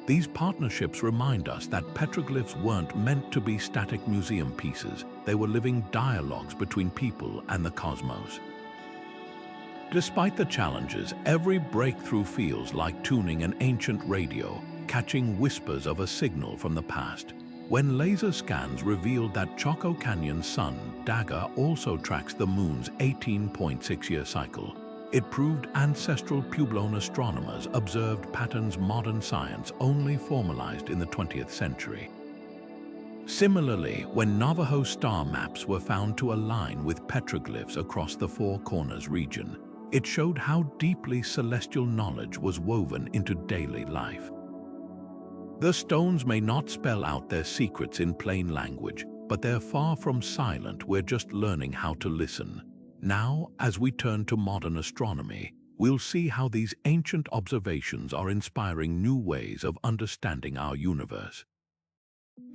These partnerships remind us that petroglyphs weren't meant to be static museum pieces. They were living dialogues between people and the cosmos. Despite the challenges, every breakthrough feels like tuning an ancient radio, catching whispers of a signal from the past. When laser scans revealed that Chaco Canyon's Sun-Dagger also tracks the moon's 18.6-year cycle, it proved ancestral Puebloan astronomers observed patterns modern science only formalized in the 20th century. Similarly, when Navajo star maps were found to align with petroglyphs across the Four Corners region, it showed how deeply celestial knowledge was woven into daily life. The stones may not spell out their secrets in plain language, but they're far from silent. We're just learning how to listen. Now, as we turn to modern astronomy, we'll see how these ancient observations are inspiring new ways of understanding our universe.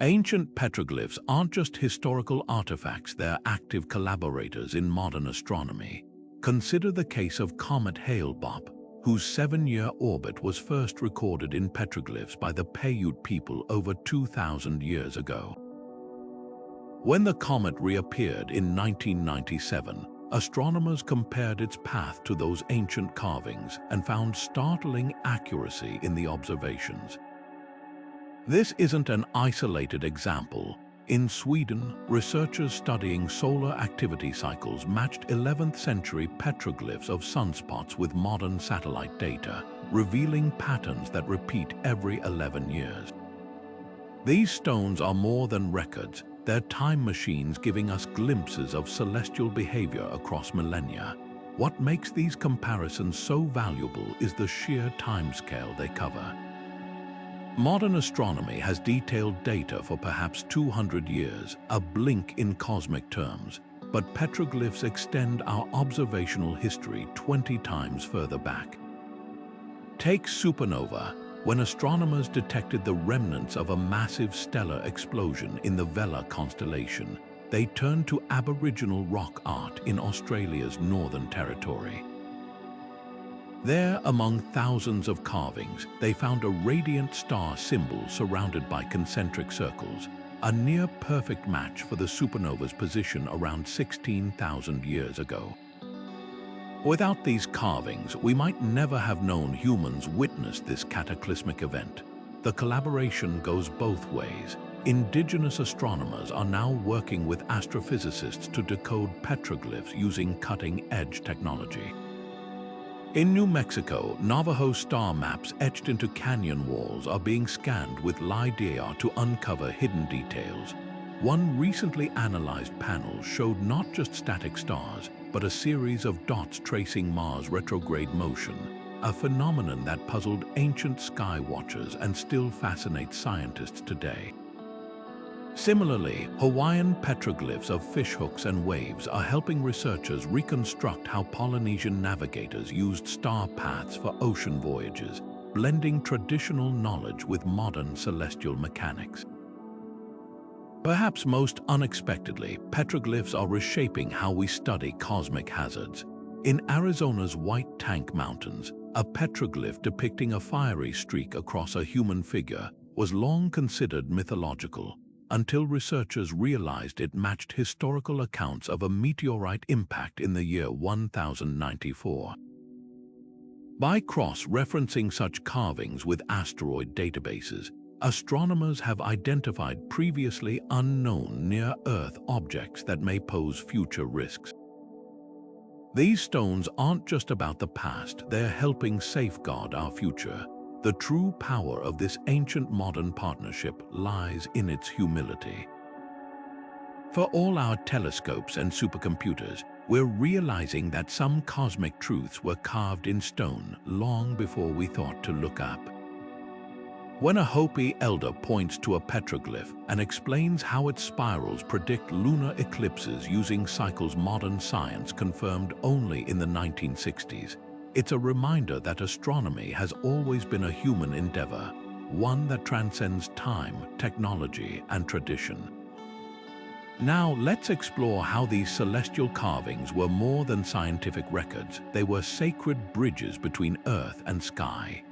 Ancient petroglyphs aren't just historical artifacts, they're active collaborators in modern astronomy. Consider the case of Comet Hale-Bopp, whose 7-year orbit was first recorded in petroglyphs by the Paiute people over 2,000 years ago. When the comet reappeared in 1997, astronomers compared its path to those ancient carvings and found startling accuracy in the observations. This isn't an isolated example. In Sweden, researchers studying solar activity cycles matched 11th century petroglyphs of sunspots with modern satellite data, revealing patterns that repeat every 11 years. These stones are more than records, they're time machines giving us glimpses of celestial behavior across millennia. What makes these comparisons so valuable is the sheer timescale they cover. Modern astronomy has detailed data for perhaps 200 years, a blink in cosmic terms, but petroglyphs extend our observational history 20 times further back. Take supernova. When astronomers detected the remnants of a massive stellar explosion in the Vela constellation, they turned to Aboriginal rock art in Australia's Northern Territory. There, among thousands of carvings, they found a radiant star symbol surrounded by concentric circles, a near-perfect match for the supernova's position around 16,000 years ago. Without these carvings, we might never have known humans witnessed this cataclysmic event. The collaboration goes both ways. Indigenous astronomers are now working with astrophysicists to decode petroglyphs using cutting-edge technology. In New Mexico, Navajo star maps etched into canyon walls are being scanned with LiDAR to uncover hidden details. One recently analyzed panel showed not just static stars, but a series of dots tracing Mars' retrograde motion, a phenomenon that puzzled ancient sky watchers and still fascinates scientists today. Similarly, Hawaiian petroglyphs of fishhooks and waves are helping researchers reconstruct how Polynesian navigators used star paths for ocean voyages, blending traditional knowledge with modern celestial mechanics. Perhaps most unexpectedly, petroglyphs are reshaping how we study cosmic hazards. In Arizona's White Tank Mountains, a petroglyph depicting a fiery streak across a human figure was long considered mythological, until researchers realized it matched historical accounts of a meteorite impact in the year 1094. By cross-referencing such carvings with asteroid databases, astronomers have identified previously unknown near-Earth objects that may pose future risks. These stones aren't just about the past, they're helping safeguard our future. The true power of this ancient modern partnership lies in its humility. For all our telescopes and supercomputers, we're realizing that some cosmic truths were carved in stone long before we thought to look up. When a Hopi elder points to a petroglyph and explains how its spirals predict lunar eclipses using cycles modern science confirmed only in the 1960s, it's a reminder that astronomy has always been a human endeavor, one that transcends time, technology, and tradition. Now let's explore how these celestial carvings were more than scientific records. They were sacred bridges between earth and sky.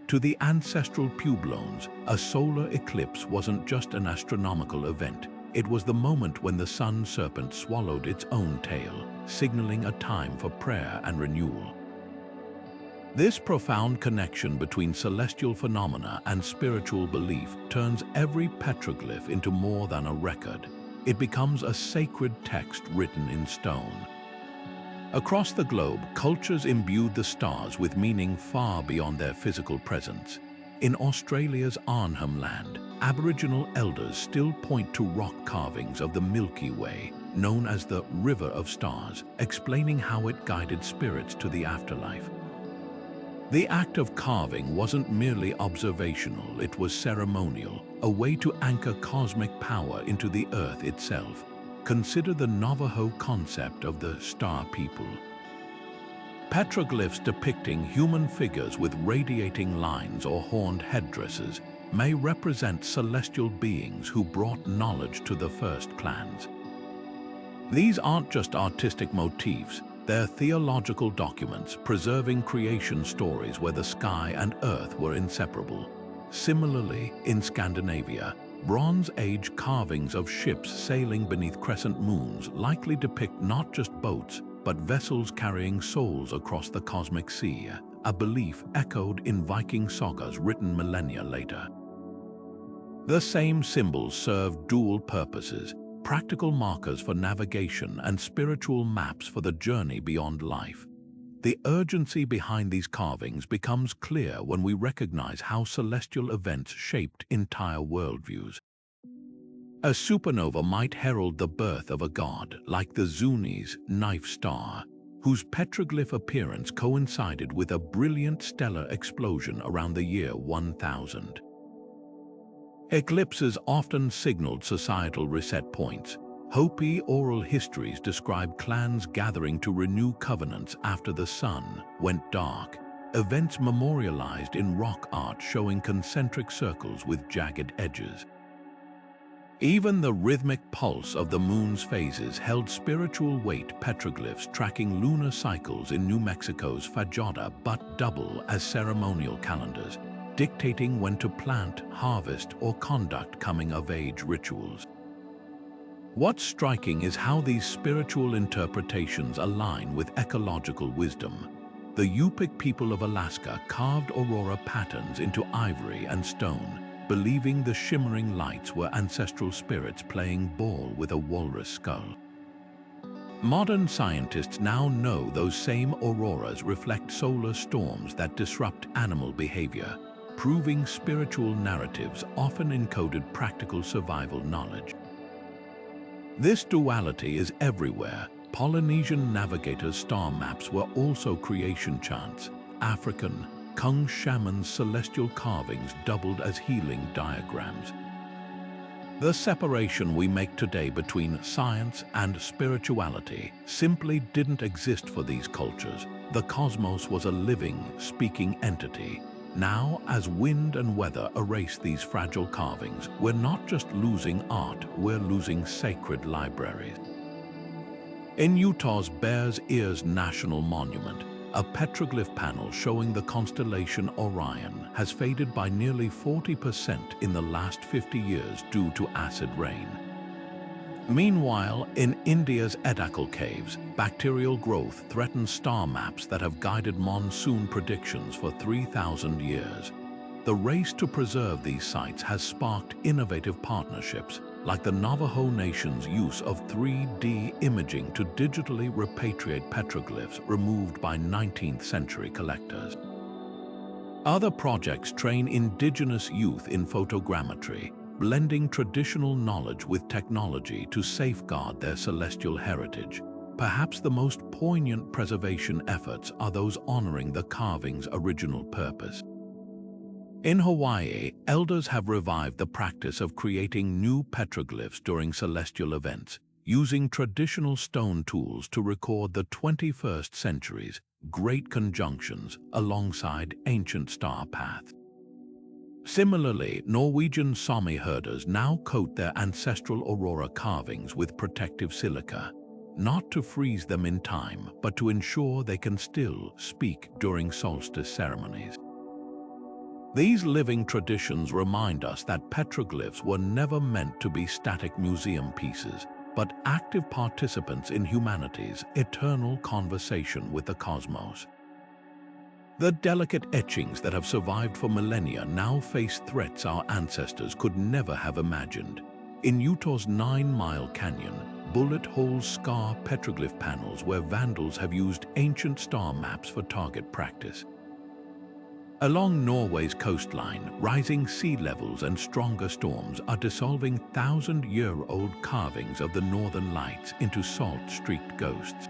To the ancestral Puebloans, a solar eclipse wasn't just an astronomical event. It was the moment when the sun serpent swallowed its own tail, signaling a time for prayer and renewal. This profound connection between celestial phenomena and spiritual belief turns every petroglyph into more than a record. It becomes a sacred text written in stone. Across the globe, cultures imbued the stars with meaning far beyond their physical presence. In Australia's Arnhem Land, Aboriginal elders still point to rock carvings of the Milky Way, known as the River of Stars, explaining how it guided spirits to the afterlife. The act of carving wasn't merely observational, it was ceremonial, a way to anchor cosmic power into the earth itself. Consider the Navajo concept of the Star People. Petroglyphs depicting human figures with radiating lines or horned headdresses may represent celestial beings who brought knowledge to the first clans. These aren't just artistic motifs, they're theological documents preserving creation stories where the sky and earth were inseparable. Similarly, in Scandinavia, Bronze Age carvings of ships sailing beneath crescent moons likely depict not just boats, but vessels carrying souls across the cosmic sea, a belief echoed in Viking sagas written millennia later. The same symbols serve dual purposes, practical markers for navigation and spiritual maps for the journey beyond life. The urgency behind these carvings becomes clear when we recognize how celestial events shaped entire worldviews. A supernova might herald the birth of a god, like the Zuni's knife star, whose petroglyph appearance coincided with a brilliant stellar explosion around the year 1000. Eclipses often signaled societal reset points. Hopi oral histories describe clans gathering to renew covenants after the sun went dark, events memorialized in rock art showing concentric circles with jagged edges. Even the rhythmic pulse of the moon's phases held spiritual weight. Petroglyphs tracking lunar cycles in New Mexico's Fajada but double as ceremonial calendars, dictating when to plant, harvest, or conduct coming-of-age rituals. What's striking is how these spiritual interpretations align with ecological wisdom. The Yupik people of Alaska carved aurora patterns into ivory and stone, believing the shimmering lights were ancestral spirits playing ball with a walrus skull. Modern scientists now know those same auroras reflect solar storms that disrupt animal behavior, proving spiritual narratives often encoded practical survival knowledge. This duality is everywhere. Polynesian navigators' star maps were also creation chants. African, Kung shamans' celestial carvings doubled as healing diagrams. The separation we make today between science and spirituality simply didn't exist for these cultures. The cosmos was a living, speaking entity. Now, as wind and weather erase these fragile carvings, we're not just losing art, we're losing sacred libraries. In Utah's Bears Ears National Monument, a petroglyph panel showing the constellation Orion has faded by nearly 40% in the last 50 years due to acid rain. Meanwhile, in India's Edakal caves, bacterial growth threatens star maps that have guided monsoon predictions for 3,000 years. The race to preserve these sites has sparked innovative partnerships, like the Navajo Nation's use of 3D imaging to digitally repatriate petroglyphs removed by 19th century collectors. Other projects train indigenous youth in photogrammetry, blending traditional knowledge with technology to safeguard their celestial heritage. Perhaps the most poignant preservation efforts are those honoring the carving's original purpose. In Hawaii, elders have revived the practice of creating new petroglyphs during celestial events, using traditional stone tools to record the 21st century's great conjunctions alongside ancient star paths. Similarly, Norwegian Sami herders now coat their ancestral aurora carvings with protective silica, not to freeze them in time, but to ensure they can still speak during solstice ceremonies. These living traditions remind us that petroglyphs were never meant to be static museum pieces, but active participants in humanity's eternal conversation with the cosmos. The delicate etchings that have survived for millennia now face threats our ancestors could never have imagined. In Utah's 9-mile canyon, bullet holes scar petroglyph panels where vandals have used ancient star maps for target practice. Along Norway's coastline, rising sea levels and stronger storms are dissolving 1,000-year-old carvings of the northern lights into salt-streaked ghosts.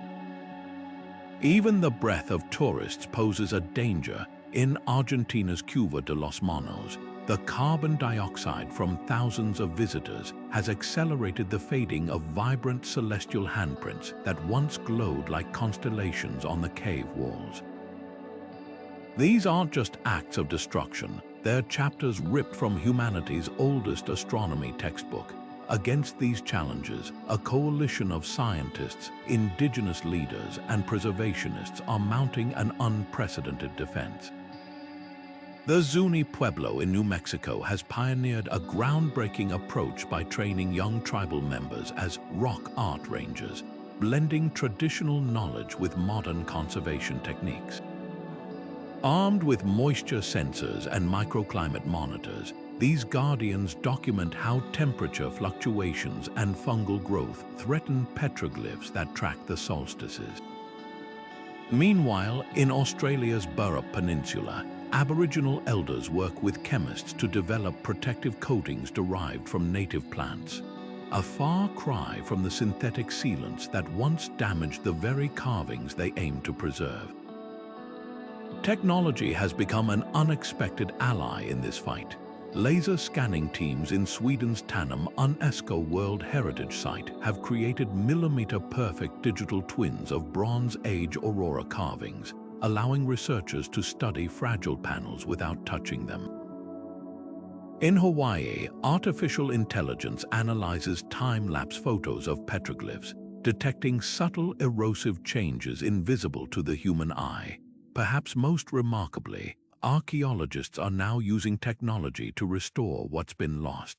Even the breath of tourists poses a danger. In Argentina's Cueva de los Monos, the carbon dioxide from thousands of visitors has accelerated the fading of vibrant celestial handprints that once glowed like constellations on the cave walls. These aren't just acts of destruction, they're chapters ripped from humanity's oldest astronomy textbook. Against these challenges, a coalition of scientists, indigenous leaders, and preservationists are mounting an unprecedented defense. The Zuni Pueblo in New Mexico has pioneered a groundbreaking approach by training young tribal members as rock art rangers, blending traditional knowledge with modern conservation techniques. Armed with moisture sensors and microclimate monitors, these guardians document how temperature fluctuations and fungal growth threaten petroglyphs that track the solstices. Meanwhile, in Australia's Burrup Peninsula, Aboriginal elders work with chemists to develop protective coatings derived from native plants, a far cry from the synthetic sealants that once damaged the very carvings they aim to preserve. Technology has become an unexpected ally in this fight. Laser scanning teams in Sweden's Tanum UNESCO World Heritage Site have created millimeter-perfect digital twins of Bronze Age aurora carvings, allowing researchers to study fragile panels without touching them. In Hawaii, artificial intelligence analyzes time-lapse photos of petroglyphs, detecting subtle erosive changes invisible to the human eye. Perhaps most remarkably, archaeologists are now using technology to restore what's been lost.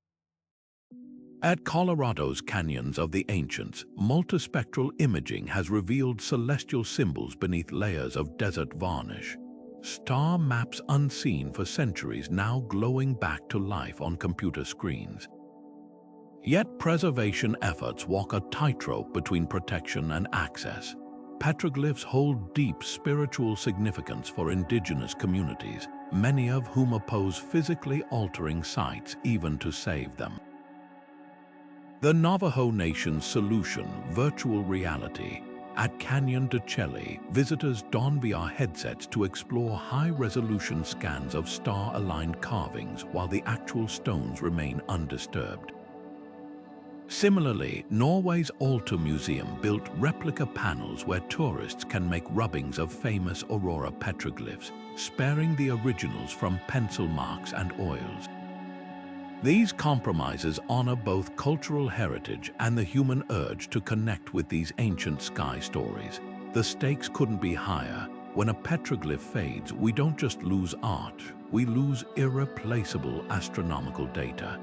At Colorado's Canyons of the Ancients, multispectral imaging has revealed celestial symbols beneath layers of desert varnish. Star maps unseen for centuries now glowing back to life on computer screens. Yet preservation efforts walk a tightrope between protection and access. Petroglyphs hold deep spiritual significance for indigenous communities, many of whom oppose physically altering sites even to save them. The Navajo Nation's solution, virtual reality. At Canyon de Chelly, visitors don VR headsets to explore high-resolution scans of star-aligned carvings while the actual stones remain undisturbed. Similarly, Norway's Alta Museum built replica panels where tourists can make rubbings of famous aurora petroglyphs, sparing the originals from pencil marks and oils. These compromises honor both cultural heritage and the human urge to connect with these ancient sky stories. The stakes couldn't be higher. When a petroglyph fades, we don't just lose art, we lose irreplaceable astronomical data.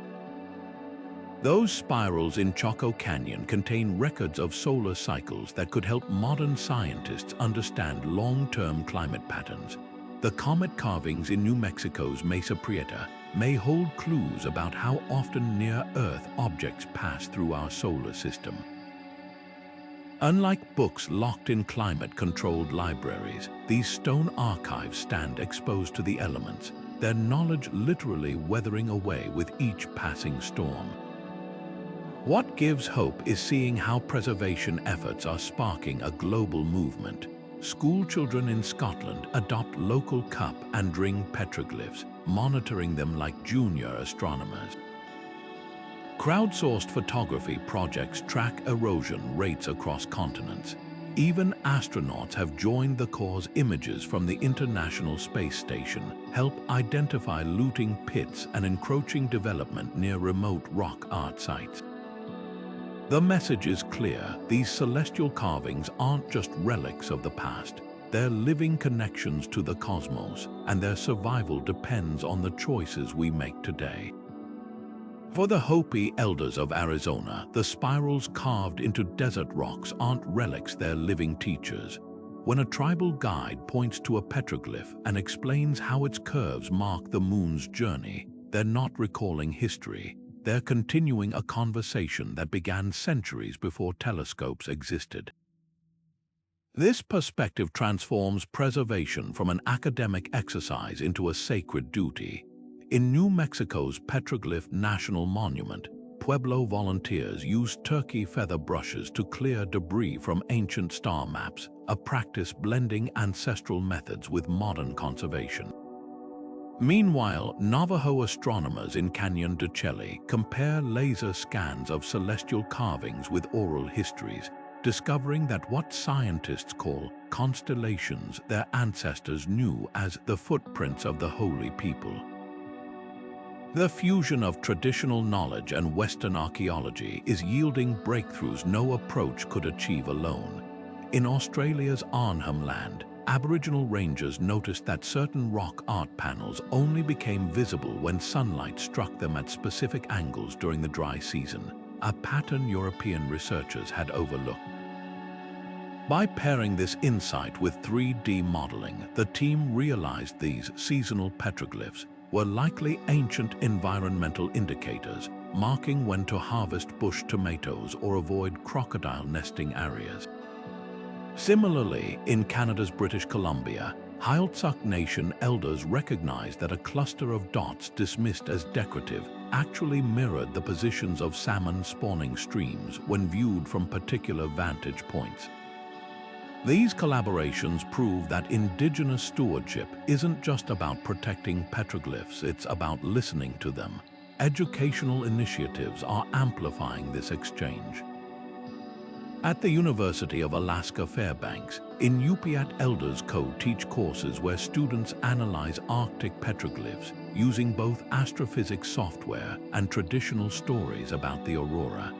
Those spirals in Chaco Canyon contain records of solar cycles that could help modern scientists understand long-term climate patterns. The comet carvings in New Mexico's Mesa Prieta may hold clues about how often near-Earth objects pass through our solar system. Unlike books locked in climate-controlled libraries, these stone archives stand exposed to the elements, their knowledge literally weathering away with each passing storm. What gives hope is seeing how preservation efforts are sparking a global movement. School children in Scotland adopt local cup and ring petroglyphs, monitoring them like junior astronomers. Crowdsourced photography projects track erosion rates across continents. Even astronauts have joined the cause. Images from the International Space Station help identify looting pits and encroaching development near remote rock art sites. The message is clear: these celestial carvings aren't just relics of the past. They're living connections to the cosmos, and their survival depends on the choices we make today. For the Hopi elders of Arizona, the spirals carved into desert rocks aren't relics, they're living teachers. When a tribal guide points to a petroglyph and explains how its curves mark the moon's journey, they're not recalling history. They're continuing a conversation that began centuries before telescopes existed. This perspective transforms preservation from an academic exercise into a sacred duty. In New Mexico's Petroglyph National Monument, Pueblo volunteers used turkey feather brushes to clear debris from ancient star maps, a practice blending ancestral methods with modern conservation. Meanwhile, Navajo astronomers in Cañon de Chelly compare laser scans of celestial carvings with oral histories, discovering that what scientists call constellations their ancestors knew as the footprints of the holy people. The fusion of traditional knowledge and Western archaeology is yielding breakthroughs no approach could achieve alone. In Australia's Arnhem Land, Aboriginal rangers noticed that certain rock art panels only became visible when sunlight struck them at specific angles during the dry season, a pattern European researchers had overlooked. By pairing this insight with 3D modeling, the team realized these seasonal petroglyphs were likely ancient environmental indicators, marking when to harvest bush tomatoes or avoid crocodile nesting areas. Similarly, in Canada's British Columbia, Heiltsuk Nation elders recognized that a cluster of dots dismissed as decorative actually mirrored the positions of salmon spawning streams when viewed from particular vantage points. These collaborations prove that Indigenous stewardship isn't just about protecting petroglyphs, it's about listening to them. Educational initiatives are amplifying this exchange. At the University of Alaska Fairbanks, Inupiat Elders co-teach courses where students analyze Arctic petroglyphs using both astrophysics software and traditional stories about the aurora.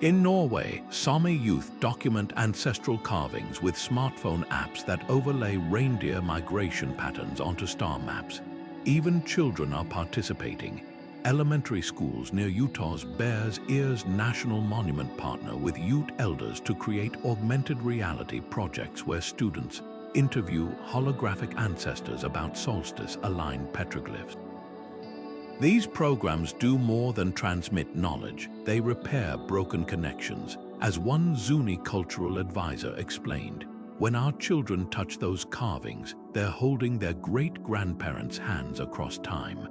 In Norway, Sami youth document ancestral carvings with smartphone apps that overlay reindeer migration patterns onto star maps. Even children are participating. Elementary schools near Utah's Bears Ears National Monument partner with Ute elders to create augmented reality projects where students interview holographic ancestors about solstice-aligned petroglyphs. These programs do more than transmit knowledge, they repair broken connections. As one Zuni cultural advisor explained, when our children touch those carvings, they're holding their great-grandparents' hands across time.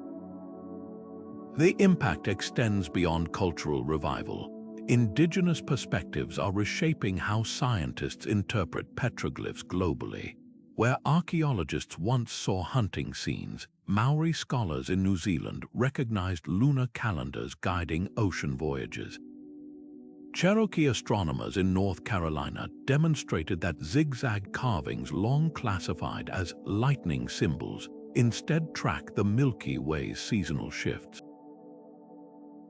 The impact extends beyond cultural revival. Indigenous perspectives are reshaping how scientists interpret petroglyphs globally. Where archaeologists once saw hunting scenes, Maori scholars in New Zealand recognized lunar calendars guiding ocean voyages. Cherokee astronomers in North Carolina demonstrated that zigzag carvings, long classified as lightning symbols, instead track the Milky Way's seasonal shifts.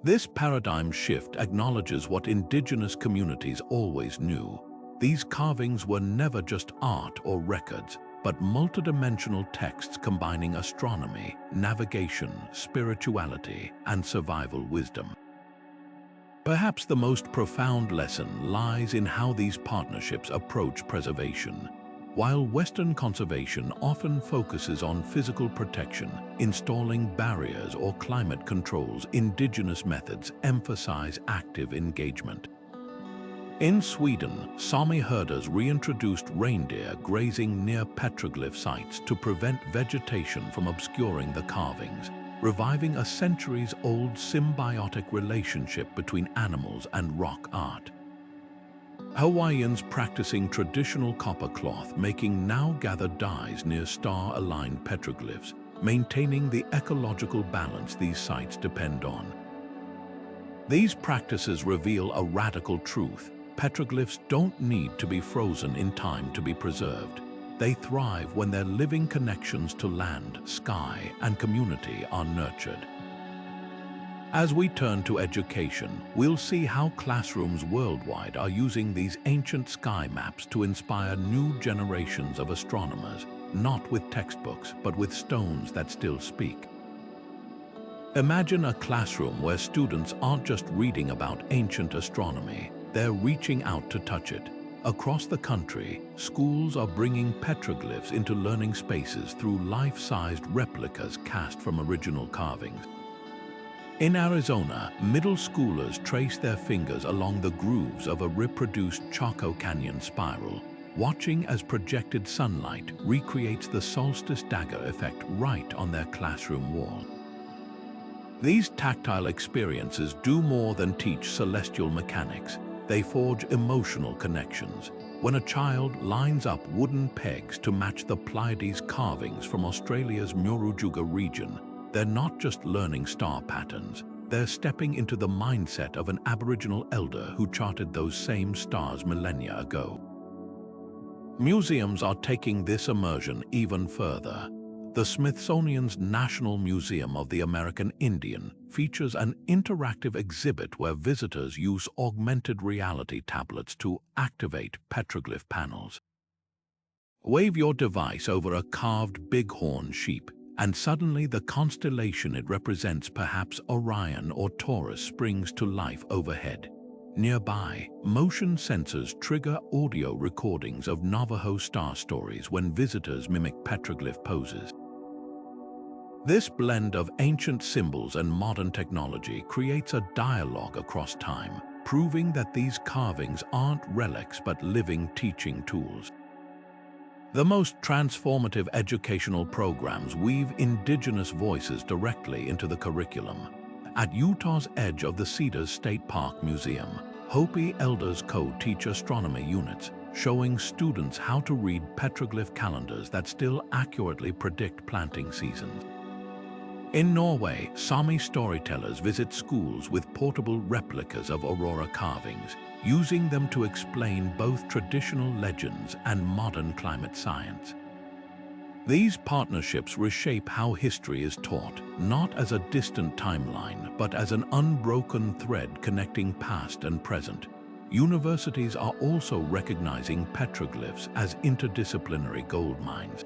This paradigm shift acknowledges what indigenous communities always knew. These carvings were never just art or records, but multidimensional texts combining astronomy, navigation, spirituality, and survival wisdom. Perhaps the most profound lesson lies in how these partnerships approach preservation. While Western conservation often focuses on physical protection, installing barriers or climate controls, indigenous methods emphasize active engagement. In Sweden, Sami herders reintroduced reindeer grazing near petroglyph sites to prevent vegetation from obscuring the carvings, reviving a centuries-old symbiotic relationship between animals and rock art. Hawaiians practicing traditional copper cloth making now gather dyes near star-aligned petroglyphs, maintaining the ecological balance these sites depend on. These practices reveal a radical truth. Petroglyphs don't need to be frozen in time to be preserved. They thrive when their living connections to land, sky, and community are nurtured. As we turn to education, we'll see how classrooms worldwide are using these ancient sky maps to inspire new generations of astronomers, not with textbooks, but with stones that still speak. Imagine a classroom where students aren't just reading about ancient astronomy, they're reaching out to touch it. Across the country, schools are bringing petroglyphs into learning spaces through life-sized replicas cast from original carvings. In Arizona, middle schoolers trace their fingers along the grooves of a reproduced Chaco Canyon spiral, watching as projected sunlight recreates the solstice dagger effect right on their classroom wall. These tactile experiences do more than teach celestial mechanics. They forge emotional connections. When a child lines up wooden pegs to match the Pleiades carvings from Australia's Murujuga region, they're not just learning star patterns, they're stepping into the mindset of an Aboriginal elder who charted those same stars millennia ago. Museums are taking this immersion even further. The Smithsonian's National Museum of the American Indian features an interactive exhibit where visitors use augmented reality tablets to activate petroglyph panels. Wave your device over a carved bighorn sheep, and suddenly the constellation it represents, perhaps Orion or Taurus, springs to life overhead. Nearby, motion sensors trigger audio recordings of Navajo star stories when visitors mimic petroglyph poses. This blend of ancient symbols and modern technology creates a dialogue across time, proving that these carvings aren't relics but living teaching tools. The most transformative educational programs weave Indigenous voices directly into the curriculum. At Utah's edge of the Cedars State Park Museum, Hopi elders co-teach astronomy units, showing students how to read petroglyph calendars that still accurately predict planting seasons. In Norway, Sami storytellers visit schools with portable replicas of aurora carvings, using them to explain both traditional legends and modern climate science. These partnerships reshape how history is taught, not as a distant timeline, but as an unbroken thread connecting past and present. Universities are also recognizing petroglyphs as interdisciplinary gold mines.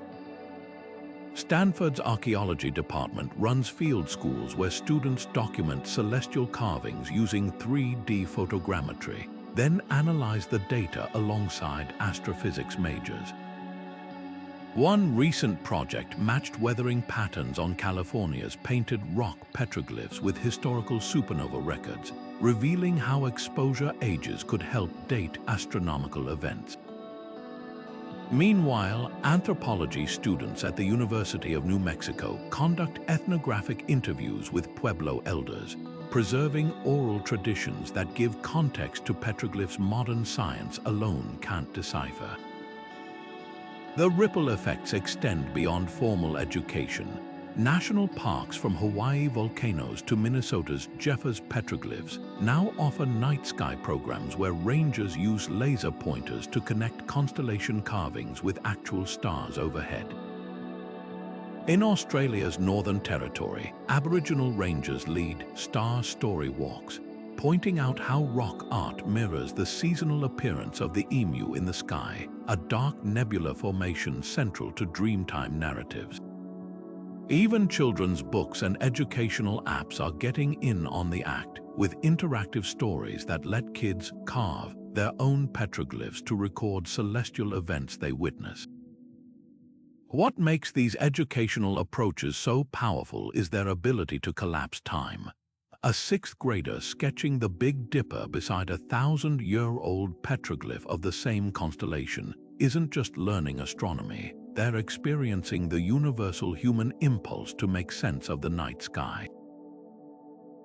Stanford's archaeology department runs field schools where students document celestial carvings using 3D photogrammetry, then analyze the data alongside astrophysics majors. One recent project matched weathering patterns on California's painted rock petroglyphs with historical supernova records, revealing how exposure ages could help date astronomical events. Meanwhile, anthropology students at the University of New Mexico conduct ethnographic interviews with Pueblo elders, preserving oral traditions that give context to petroglyphs modern science alone can't decipher. The ripple effects extend beyond formal education. National parks from Hawaii volcanoes to Minnesota's Jeffers petroglyphs now offer night sky programs where rangers use laser pointers to connect constellation carvings with actual stars overhead. In Australia's Northern Territory, Aboriginal rangers lead Star Story walks, pointing out how rock art mirrors the seasonal appearance of the emu in the sky, a dark nebula formation central to Dreamtime narratives. Even children's books and educational apps are getting in on the act, with interactive stories that let kids carve their own petroglyphs to record celestial events they witness. What makes these educational approaches so powerful is their ability to collapse time. A sixth grader sketching the Big Dipper beside a 1,000-year-old petroglyph of the same constellation isn't just learning astronomy, they're experiencing the universal human impulse to make sense of the night sky.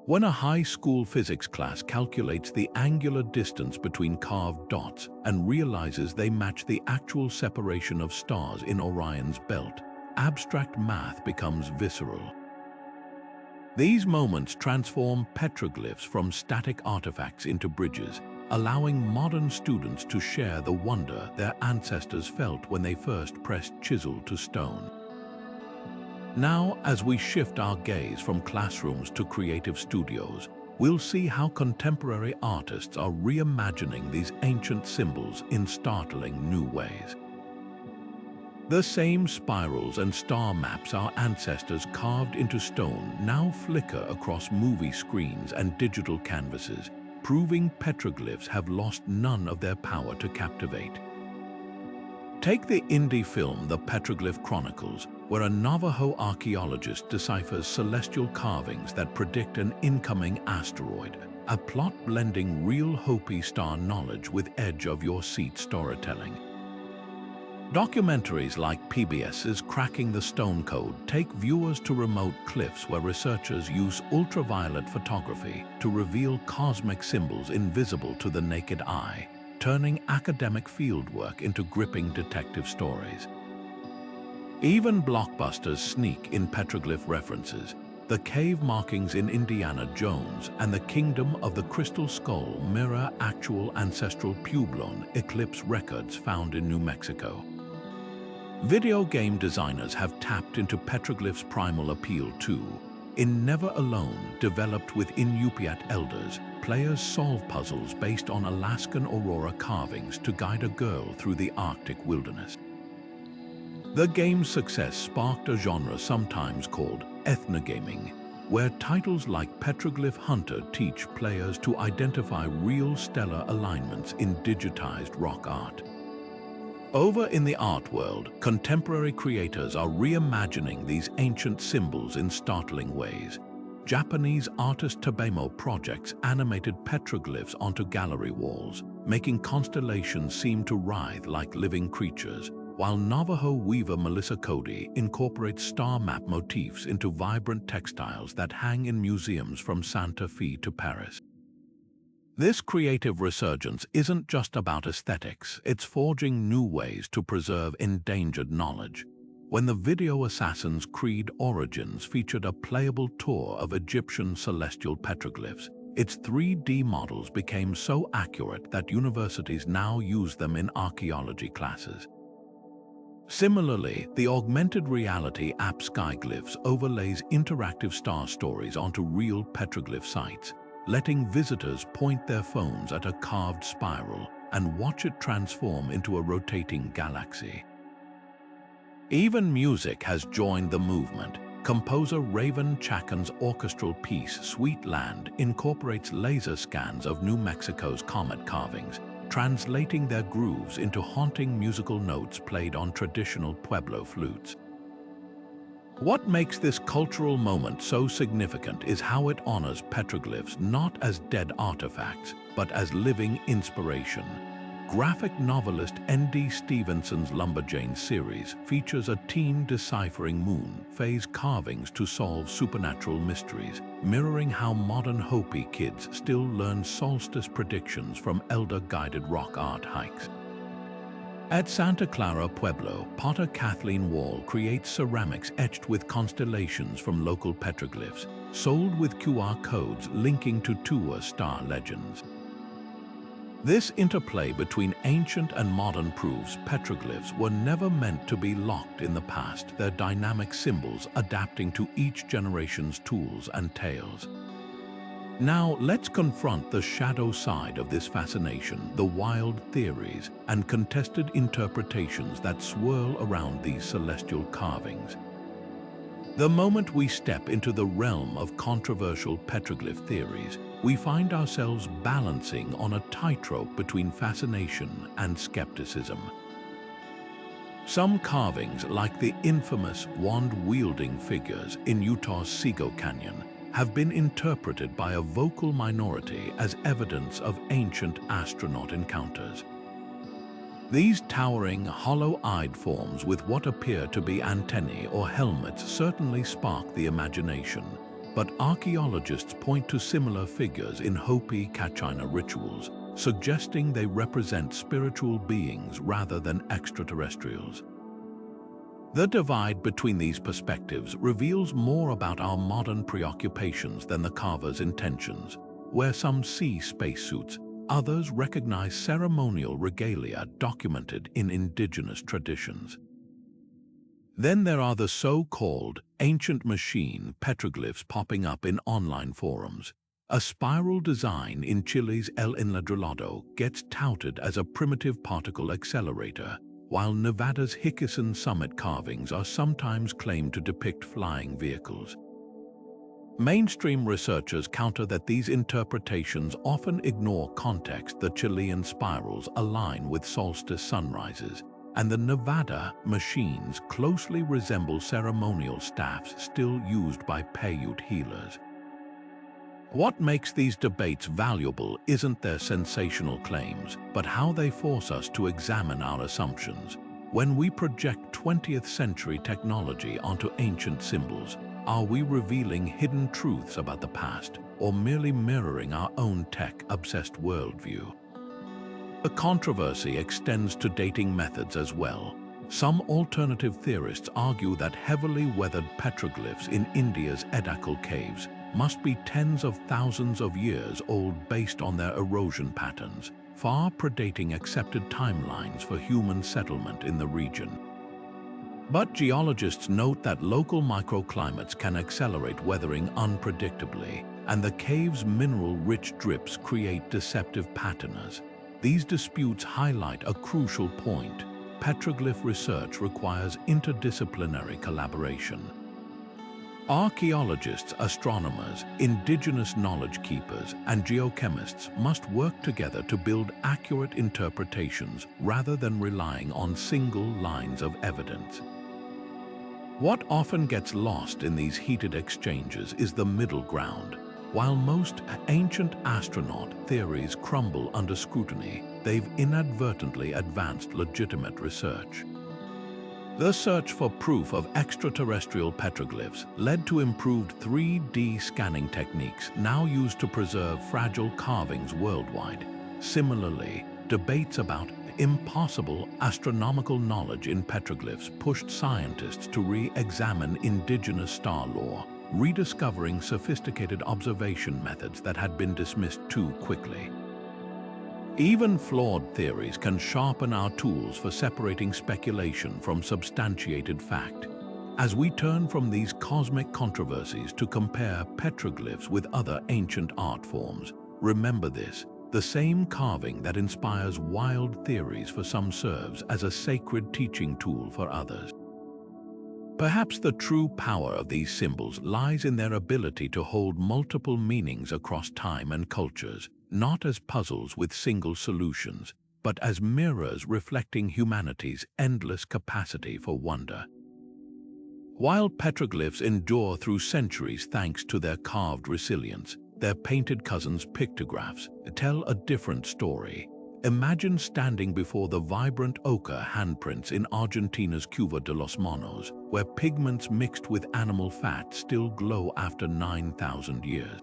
When a high school physics class calculates the angular distance between carved dots and realizes they match the actual separation of stars in Orion's belt, abstract math becomes visceral. These moments transform petroglyphs from static artifacts into bridges, allowing modern students to share the wonder their ancestors felt when they first pressed chisel to stone. Now, as we shift our gaze from classrooms to creative studios, we'll see how contemporary artists are reimagining these ancient symbols in startling new ways. The same spirals and star maps our ancestors carved into stone now flicker across movie screens and digital canvases, proving petroglyphs have lost none of their power to captivate. Take the indie film The Petroglyph Chronicles, where a Navajo archaeologist deciphers celestial carvings that predict an incoming asteroid, a plot blending real Hopi star knowledge with edge-of-your-seat storytelling. Documentaries like PBS's Cracking the Stone Code take viewers to remote cliffs where researchers use ultraviolet photography to reveal cosmic symbols invisible to the naked eye, turning academic fieldwork into gripping detective stories. Even blockbusters sneak in petroglyph references. The cave markings in Indiana Jones and the Kingdom of the Crystal Skull mirror actual ancestral Puebloan eclipse records found in New Mexico. Video game designers have tapped into petroglyphs' primal appeal too. In Never Alone, developed with Inupiat elders, players solve puzzles based on Alaskan aurora carvings to guide a girl through the Arctic wilderness. The game's success sparked a genre sometimes called ethnogaming, where titles like Petroglyph Hunter teach players to identify real stellar alignments in digitized rock art. Over in the art world, contemporary creators are reimagining these ancient symbols in startling ways. Japanese artist Tabemo projects animated petroglyphs onto gallery walls, making constellations seem to writhe like living creatures, while Navajo weaver Melissa Cody incorporates star map motifs into vibrant textiles that hang in museums from Santa Fe to Paris. This creative resurgence isn't just about aesthetics, it's forging new ways to preserve endangered knowledge. When the video Assassin's Creed Origins featured a playable tour of Egyptian celestial petroglyphs, its 3D models became so accurate that universities now use them in archaeology classes. Similarly, the augmented reality app Skyglyphs overlays interactive star stories onto real petroglyph sites, letting visitors point their phones at a carved spiral and watch it transform into a rotating galaxy. Even music has joined the movement. Composer Raven Chacon's orchestral piece Sweet Land incorporates laser scans of New Mexico's comet carvings, translating their grooves into haunting musical notes played on traditional Pueblo flutes. What makes this cultural moment so significant is how it honors petroglyphs not as dead artifacts, but as living inspiration. Graphic novelist N.D. Stevenson's Lumberjane series features a teen deciphering moon phase carvings to solve supernatural mysteries, mirroring how modern Hopi kids still learn solstice predictions from elder-guided rock art hikes. At Santa Clara Pueblo, potter Kathleen Wall creates ceramics etched with constellations from local petroglyphs, sold with QR codes linking to Tuwa star legends. This interplay between ancient and modern proves petroglyphs were never meant to be locked in the past, their dynamic symbols adapting to each generation's tools and tales. Now, let's confront the shadow side of this fascination, the wild theories and contested interpretations that swirl around these celestial carvings. The moment we step into the realm of controversial petroglyph theories, we find ourselves balancing on a tightrope between fascination and skepticism. Some carvings, like the infamous wand-wielding figures in Utah's Sego Canyon, have been interpreted by a vocal minority as evidence of ancient astronaut encounters. These towering, hollow-eyed forms with what appear to be antennae or helmets certainly spark the imagination, but archaeologists point to similar figures in Hopi Kachina rituals, suggesting they represent spiritual beings rather than extraterrestrials. The divide between these perspectives reveals more about our modern preoccupations than the carver's intentions, where some see spacesuits, others recognize ceremonial regalia documented in indigenous traditions. Then there are the so-called ancient machine petroglyphs popping up in online forums. A spiral design in Chile's El Enladrilado gets touted as a primitive particle accelerator, while Nevada's Hickison Summit carvings are sometimes claimed to depict flying vehicles. Mainstream researchers counter that these interpretations often ignore context. The Chilean spirals align with solstice sunrises, and the Nevada machines closely resemble ceremonial staffs still used by Paiute healers. What makes these debates valuable isn't their sensational claims, but how they force us to examine our assumptions. When we project 20th century technology onto ancient symbols, are we revealing hidden truths about the past, or merely mirroring our own tech-obsessed worldview? The controversy extends to dating methods as well. Some alternative theorists argue that heavily weathered petroglyphs in India's Edakal caves must be tens of thousands of years old based on their erosion patterns, far predating accepted timelines for human settlement in the region. But geologists note that local microclimates can accelerate weathering unpredictably, and the cave's mineral-rich drips create deceptive patterns. These disputes highlight a crucial point. Petroglyph research requires interdisciplinary collaboration. Archaeologists, astronomers, indigenous knowledge keepers, and geochemists must work together to build accurate interpretations rather than relying on single lines of evidence. What often gets lost in these heated exchanges is the middle ground. While most ancient astronaut theories crumble under scrutiny, they've inadvertently advanced legitimate research. The search for proof of extraterrestrial petroglyphs led to improved 3D scanning techniques now used to preserve fragile carvings worldwide. Similarly, debates about impossible astronomical knowledge in petroglyphs pushed scientists to re-examine indigenous star lore, rediscovering sophisticated observation methods that had been dismissed too quickly. Even flawed theories can sharpen our tools for separating speculation from substantiated fact. As we turn from these cosmic controversies to compare petroglyphs with other ancient art forms, remember this: the same carving that inspires wild theories for some serves as a sacred teaching tool for others. Perhaps the true power of these symbols lies in their ability to hold multiple meanings across time and cultures, not as puzzles with single solutions, but as mirrors reflecting humanity's endless capacity for wonder. While petroglyphs endure through centuries thanks to their carved resilience, their painted cousins pictographs tell a different story. Imagine standing before the vibrant ochre handprints in Argentina's Cueva de los Monos, where pigments mixed with animal fat still glow after 9,000 years.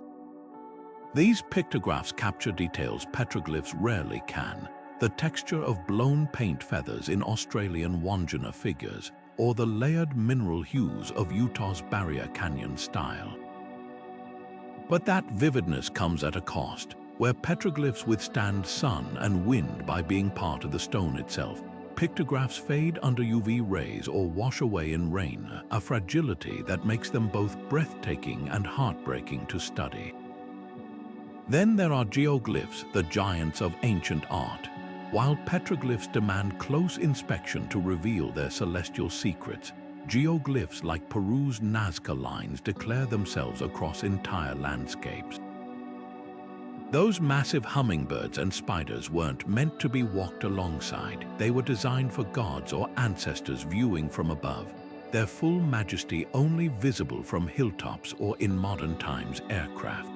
These pictographs capture details petroglyphs rarely can: the texture of blown paint feathers in Australian Wandjina figures, or the layered mineral hues of Utah's Barrier Canyon style. But that vividness comes at a cost. Where petroglyphs withstand sun and wind by being part of the stone itself, pictographs fade under UV rays or wash away in rain, a fragility that makes them both breathtaking and heartbreaking to study. Then there are geoglyphs, the giants of ancient art. While petroglyphs demand close inspection to reveal their celestial secrets, geoglyphs like Peru's Nazca lines declare themselves across entire landscapes. Those massive hummingbirds and spiders weren't meant to be walked alongside. They were designed for gods or ancestors viewing from above, their full majesty only visible from hilltops or in modern times aircraft.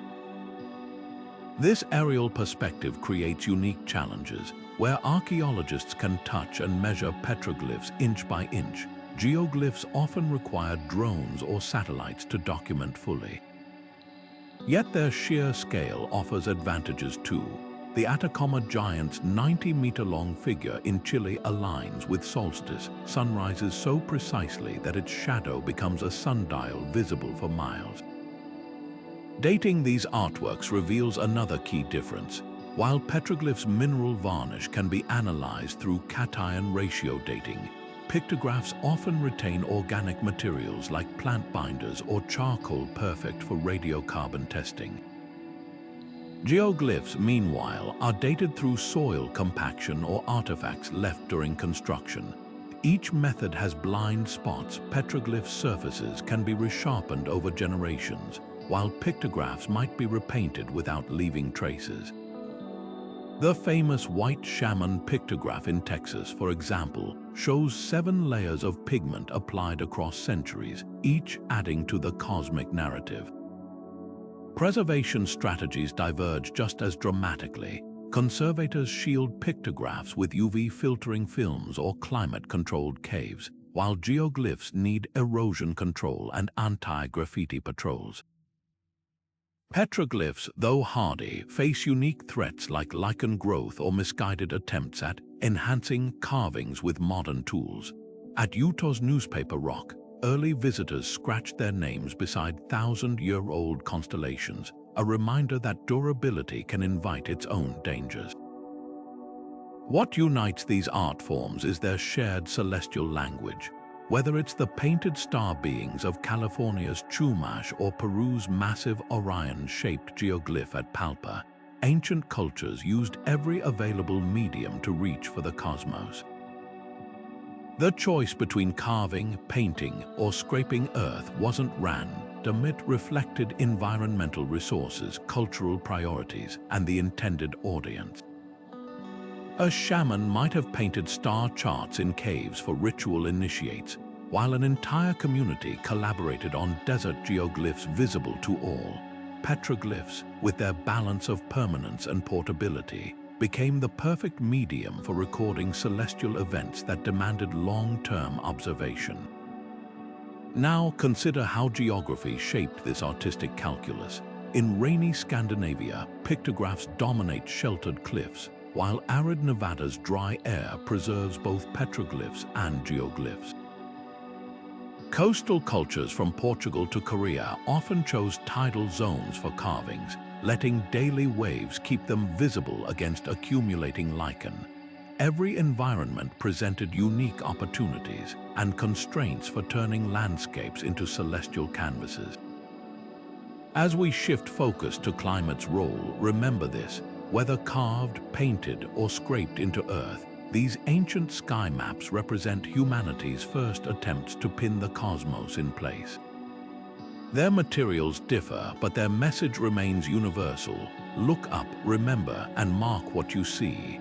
This aerial perspective creates unique challenges. Where archaeologists can touch and measure petroglyphs inch by inch, geoglyphs often require drones or satellites to document fully. Yet their sheer scale offers advantages too. the Atacama Giant's 90-meter-long figure in Chile aligns with solstice. Sun rises so precisely that its shadow becomes a sundial visible for miles. Dating these artworks reveals another key difference. While petroglyphs' mineral varnish can be analyzed through cation ratio dating, pictographs often retain organic materials like plant binders or charcoal, perfect for radiocarbon testing. Geoglyphs, meanwhile, are dated through soil compaction or artifacts left during construction. Each method has blind spots. Petroglyph surfaces can be resharpened over generations, while pictographs might be repainted without leaving traces. The famous White Shaman pictograph in Texas, for example, shows 7 layers of pigment applied across centuries, each adding to the cosmic narrative. Preservation strategies diverge just as dramatically. Conservators shield pictographs with UV filtering films or climate-controlled caves, while geoglyphs need erosion control and anti-graffiti patrols. Petroglyphs, though hardy, face unique threats like lichen growth or misguided attempts at enhancing carvings with modern tools. At Utah's Newspaper Rock, early visitors scratched their names beside 1,000-year-old constellations, a reminder that durability can invite its own dangers. What unites these art forms is their shared celestial language. Whether it's the painted star beings of California's Chumash or Peru's massive Orion-shaped geoglyph at Palpa, ancient cultures used every available medium to reach for the cosmos. The choice between carving, painting, or scraping earth wasn't random. It reflected environmental resources, cultural priorities, and the intended audience. A shaman might have painted star charts in caves for ritual initiates, while an entire community collaborated on desert geoglyphs visible to all. Petroglyphs, with their balance of permanence and portability, became the perfect medium for recording celestial events that demanded long-term observation. Now consider how geography shaped this artistic calculus. In rainy Scandinavia, pictographs dominate sheltered cliffs, while arid Nevada's dry air preserves both petroglyphs and geoglyphs. Coastal cultures from Portugal to Korea often chose tidal zones for carvings, letting daily waves keep them visible against accumulating lichen. Every environment presented unique opportunities and constraints for turning landscapes into celestial canvases. As we shift focus to climate's role, remember this: whether carved, painted, or scraped into Earth, these ancient sky maps represent humanity's first attempts to pin the cosmos in place. Their materials differ, but their message remains universal. Look up, remember, and mark what you see.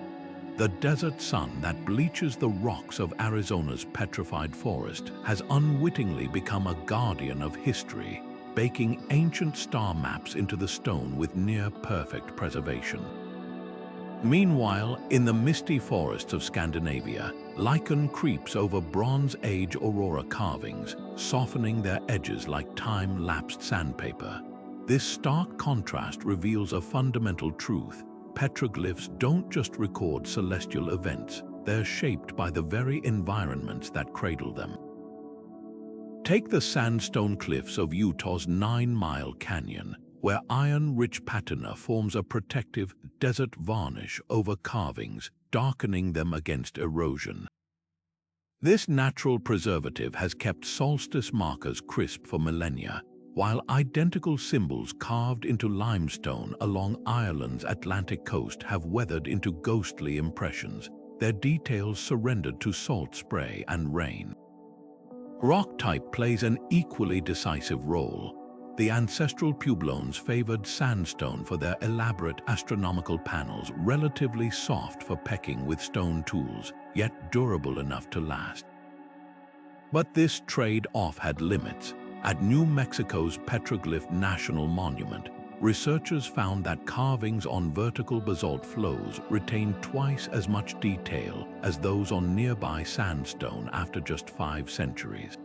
The desert sun that bleaches the rocks of Arizona's petrified forest has unwittingly become a guardian of history, baking ancient star maps into the stone with near-perfect preservation. Meanwhile, in the misty forests of Scandinavia, lichen creeps over Bronze Age aurora carvings, softening their edges like time-lapsed sandpaper. This stark contrast reveals a fundamental truth: petroglyphs don't just record celestial events, they're shaped by the very environments that cradle them. Take the sandstone cliffs of Utah's 9-Mile Canyon, where iron-rich patina forms a protective desert varnish over carvings, darkening them against erosion. This natural preservative has kept solstice markers crisp for millennia, while identical symbols carved into limestone along Ireland's Atlantic coast have weathered into ghostly impressions, their details surrendered to salt spray and rain. Rock type plays an equally decisive role. The ancestral Pueblones favored sandstone for their elaborate astronomical panels, relatively soft for pecking with stone tools, yet durable enough to last. But this trade-off had limits. At New Mexico's Petroglyph National Monument, researchers found that carvings on vertical basalt flows retained twice as much detail as those on nearby sandstone after just 5 centuries.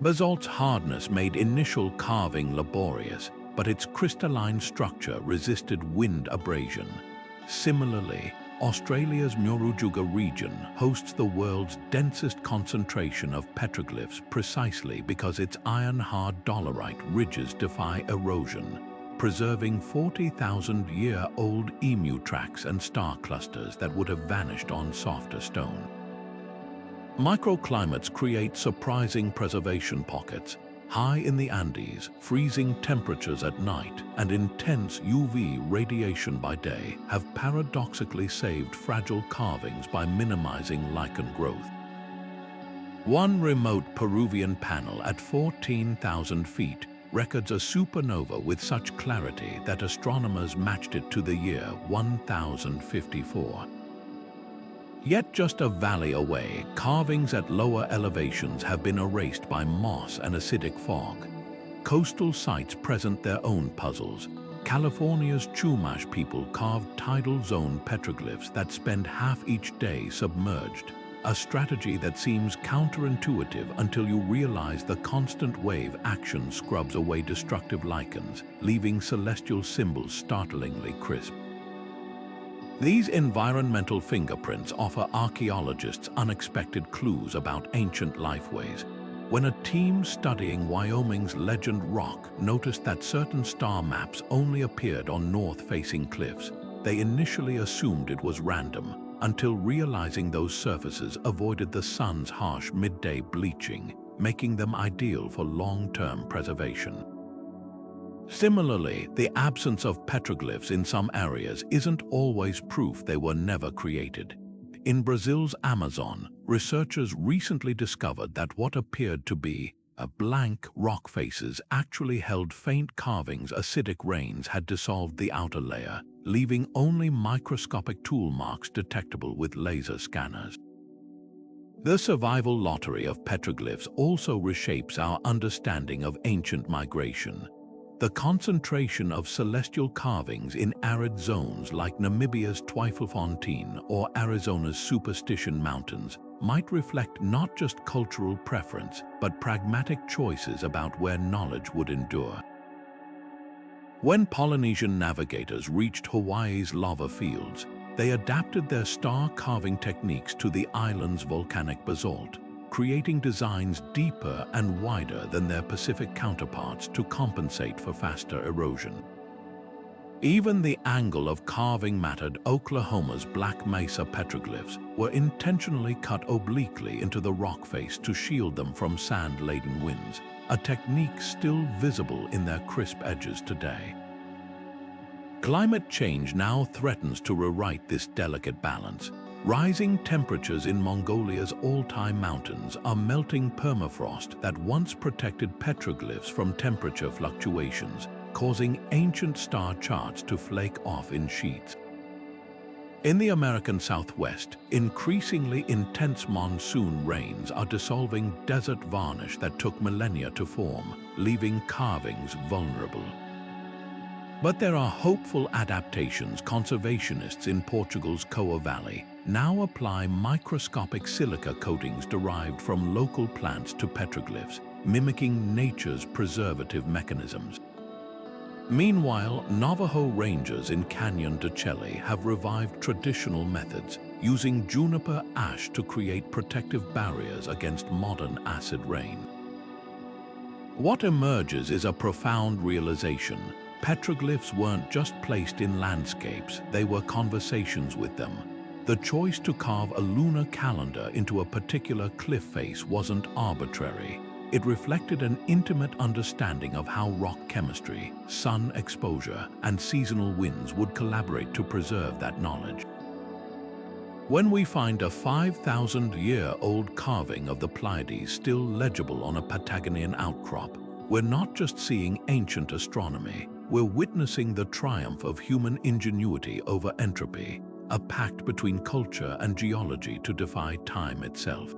Basalt's hardness made initial carving laborious, but its crystalline structure resisted wind abrasion. Similarly, Australia's Murujuga region hosts the world's densest concentration of petroglyphs precisely because its iron-hard dolerite ridges defy erosion, preserving 40,000-year-old emu tracks and star clusters that would have vanished on softer stone. Microclimates create surprising preservation pockets. High in the Andes, freezing temperatures at night and intense UV radiation by day have paradoxically saved fragile carvings by minimizing lichen growth. One remote Peruvian panel at 14,000 feet records a supernova with such clarity that astronomers matched it to the year 1054. Yet just a valley away, carvings at lower elevations have been erased by moss and acidic fog. Coastal sites present their own puzzles. California's Chumash people carved tidal zone petroglyphs that spend half each day submerged, a strategy that seems counterintuitive until you realize the constant wave action scrubs away destructive lichens, leaving celestial symbols startlingly crisp. These environmental fingerprints offer archaeologists unexpected clues about ancient lifeways. When a team studying Wyoming's Legend Rock noticed that certain star maps only appeared on north-facing cliffs, they initially assumed it was random, until realizing those surfaces avoided the sun's harsh midday bleaching, making them ideal for long-term preservation. Similarly, the absence of petroglyphs in some areas isn't always proof they were never created. In Brazil's Amazon, researchers recently discovered that what appeared to be blank rock faces actually held faint carvings acidic rains had dissolved the outer layer, leaving only microscopic tool marks detectable with laser scanners. The survival lottery of petroglyphs also reshapes our understanding of ancient migration. The concentration of celestial carvings in arid zones like Namibia's Twyfelfontein or Arizona's Superstition Mountains might reflect not just cultural preference, but pragmatic choices about where knowledge would endure. When Polynesian navigators reached Hawaii's lava fields, they adapted their star carving techniques to the island's volcanic basalt, creating designs deeper and wider than their Pacific counterparts to compensate for faster erosion. Even the angle of carving mattered. Oklahoma's Black Mesa petroglyphs were intentionally cut obliquely into the rock face to shield them from sand-laden winds, a technique still visible in their crisp edges today. Climate change now threatens to rewrite this delicate balance. Rising temperatures in Mongolia's Altai mountains are melting permafrost that once protected petroglyphs from temperature fluctuations, causing ancient star charts to flake off in sheets. In the American Southwest, increasingly intense monsoon rains are dissolving desert varnish that took millennia to form, leaving carvings vulnerable. But there are hopeful adaptations. Conservationists in Portugal's Coa Valley now apply microscopic silica coatings derived from local plants to petroglyphs, mimicking nature's preservative mechanisms. Meanwhile, Navajo rangers in Canyon de Chelly have revived traditional methods, using juniper ash to create protective barriers against modern acid rain. What emerges is a profound realization. Petroglyphs weren't just placed in landscapes, they were conversations with them. The choice to carve a lunar calendar into a particular cliff face wasn't arbitrary. It reflected an intimate understanding of how rock chemistry, sun exposure, and seasonal winds would collaborate to preserve that knowledge. When we find a 5,000-year-old carving of the Pleiades still legible on a Patagonian outcrop, we're not just seeing ancient astronomy, we're witnessing the triumph of human ingenuity over entropy, a pact between culture and geology to defy time itself.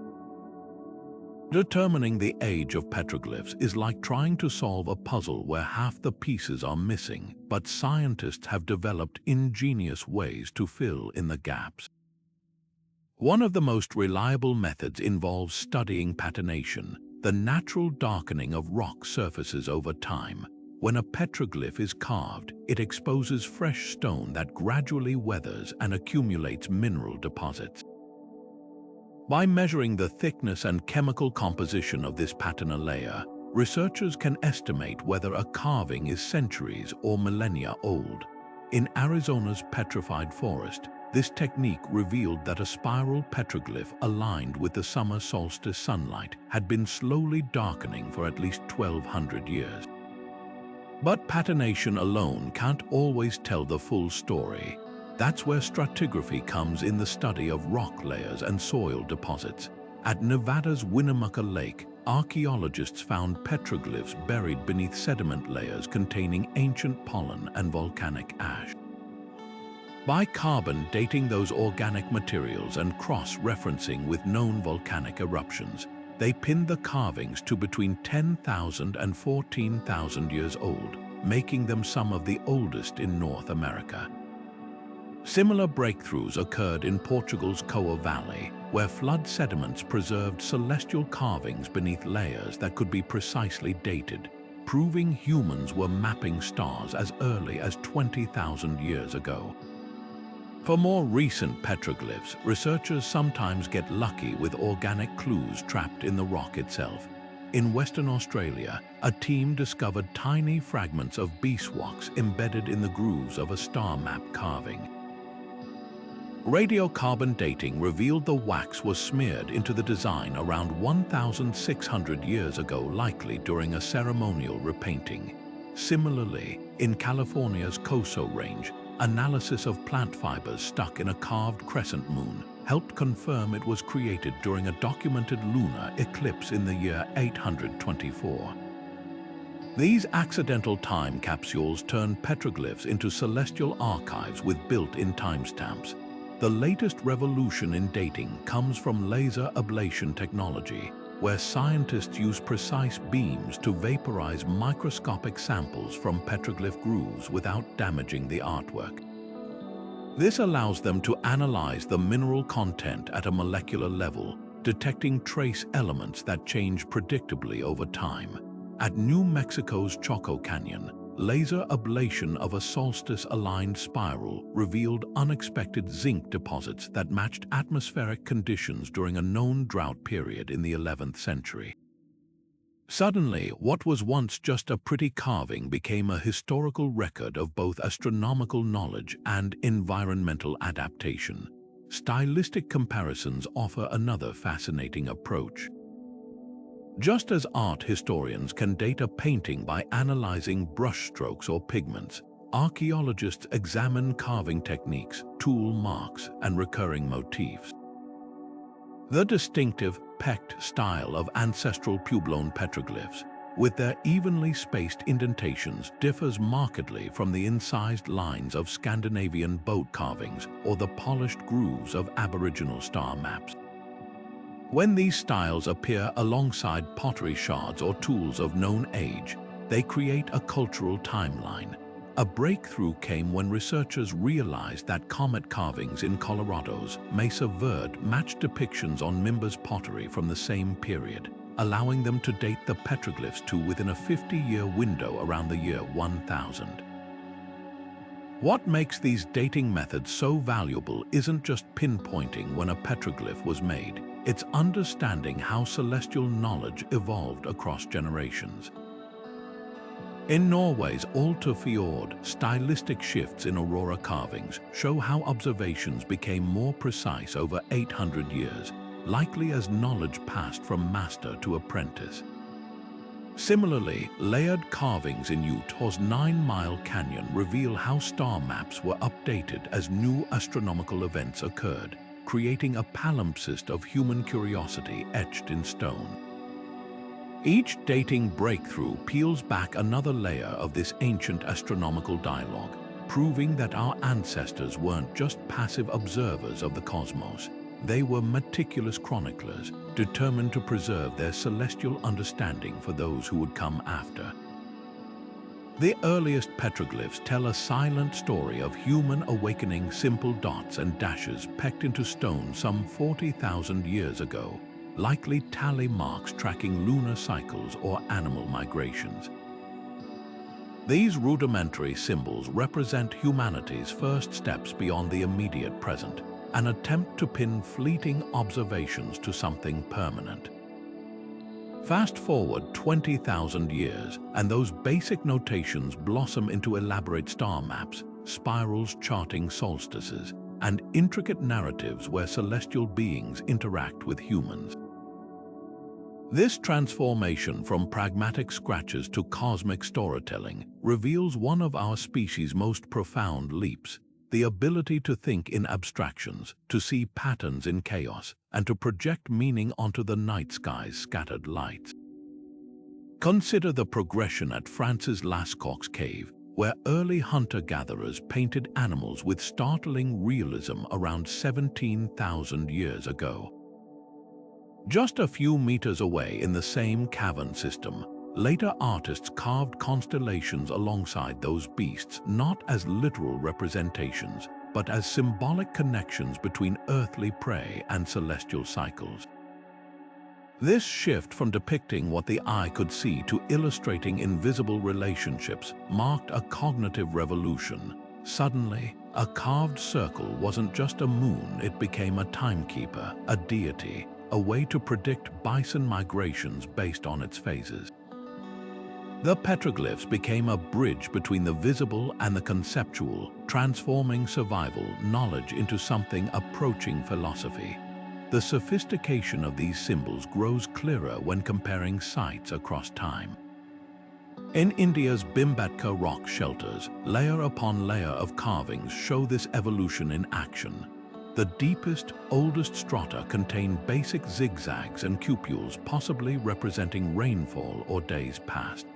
Determining the age of petroglyphs is like trying to solve a puzzle where half the pieces are missing, but scientists have developed ingenious ways to fill in the gaps. One of the most reliable methods involves studying patination, the natural darkening of rock surfaces over time. When a petroglyph is carved, it exposes fresh stone that gradually weathers and accumulates mineral deposits. By measuring the thickness and chemical composition of this patina layer, researchers can estimate whether a carving is centuries or millennia old. In Arizona's petrified forest, this technique revealed that a spiral petroglyph aligned with the summer solstice sunlight had been slowly darkening for at least 1,200 years. But patination alone can't always tell the full story. That's where stratigraphy comes in, the study of rock layers and soil deposits. At Nevada's Winnemucca Lake, archaeologists found petroglyphs buried beneath sediment layers containing ancient pollen and volcanic ash. By carbon dating those organic materials and cross-referencing with known volcanic eruptions, they pinned the carvings to between 10,000 and 14,000 years old, making them some of the oldest in North America. Similar breakthroughs occurred in Portugal's Coa Valley, where flood sediments preserved celestial carvings beneath layers that could be precisely dated, proving humans were mapping stars as early as 20,000 years ago. For more recent petroglyphs, researchers sometimes get lucky with organic clues trapped in the rock itself. In Western Australia, a team discovered tiny fragments of beeswax embedded in the grooves of a star map carving. Radiocarbon dating revealed the wax was smeared into the design around 1,600 years ago, likely during a ceremonial repainting. Similarly, in California's Coso Range, analysis of plant fibers stuck in a carved crescent moon helped confirm it was created during a documented lunar eclipse in the year 824. These accidental time capsules turned petroglyphs into celestial archives with built-in timestamps. The latest revolution in dating comes from laser ablation technology, where scientists use precise beams to vaporize microscopic samples from petroglyph grooves without damaging the artwork. This allows them to analyze the mineral content at a molecular level, detecting trace elements that change predictably over time. At New Mexico's Chaco Canyon, laser ablation of a solstice-aligned spiral revealed unexpected zinc deposits that matched atmospheric conditions during a known drought period in the 11th century. Suddenly, what was once just a pretty carving became a historical record of both astronomical knowledge and environmental adaptation. Stylistic comparisons offer another fascinating approach. Just as art historians can date a painting by analyzing brushstrokes or pigments, archaeologists examine carving techniques, tool marks, and recurring motifs. The distinctive, pecked style of ancestral Puebloan petroglyphs, with their evenly spaced indentations, differs markedly from the incised lines of Scandinavian boat carvings or the polished grooves of Aboriginal star maps. When these styles appear alongside pottery shards or tools of known age, they create a cultural timeline. A breakthrough came when researchers realized that comet carvings in Colorado's Mesa Verde matched depictions on Mimbres pottery from the same period, allowing them to date the petroglyphs to within a 50-year window around the year 1000. What makes these dating methods so valuable isn't just pinpointing when a petroglyph was made. It's understanding how celestial knowledge evolved across generations. In Norway's Alta Fjord, stylistic shifts in aurora carvings show how observations became more precise over 800 years, likely as knowledge passed from master to apprentice. Similarly, layered carvings in Utah's 9 Mile Canyon reveal how star maps were updated as new astronomical events occurred, creating a palimpsest of human curiosity etched in stone. Each dating breakthrough peels back another layer of this ancient astronomical dialogue, proving that our ancestors weren't just passive observers of the cosmos. They were meticulous chroniclers, determined to preserve their celestial understanding for those who would come after. The earliest petroglyphs tell a silent story of human awakening, simple dots and dashes pecked into stone some 40,000 years ago, likely tally marks tracking lunar cycles or animal migrations. These rudimentary symbols represent humanity's first steps beyond the immediate present, an attempt to pin fleeting observations to something permanent. Fast forward 20,000 years, and those basic notations blossom into elaborate star maps, spirals charting solstices, and intricate narratives where celestial beings interact with humans. This transformation from pragmatic scratches to cosmic storytelling reveals one of our species' most profound leaps: the ability to think in abstractions, to see patterns in chaos, and to project meaning onto the night sky's scattered lights. Consider the progression at Francis Lascaux Cave, where early hunter-gatherers painted animals with startling realism around 17,000 years ago. Just a few meters away in the same cavern system, later artists carved constellations alongside those beasts, not as literal representations, but as symbolic connections between earthly prey and celestial cycles. This shift from depicting what the eye could see to illustrating invisible relationships marked a cognitive revolution. Suddenly, a carved circle wasn't just a moon, it became a timekeeper, a deity, a way to predict bison migrations based on its phases. The petroglyphs became a bridge between the visible and the conceptual, transforming survival knowledge into something approaching philosophy. The sophistication of these symbols grows clearer when comparing sites across time. In India's Bhimbetka rock shelters, layer upon layer of carvings show this evolution in action. The deepest, oldest strata contain basic zigzags and cupules, possibly representing rainfall or days past.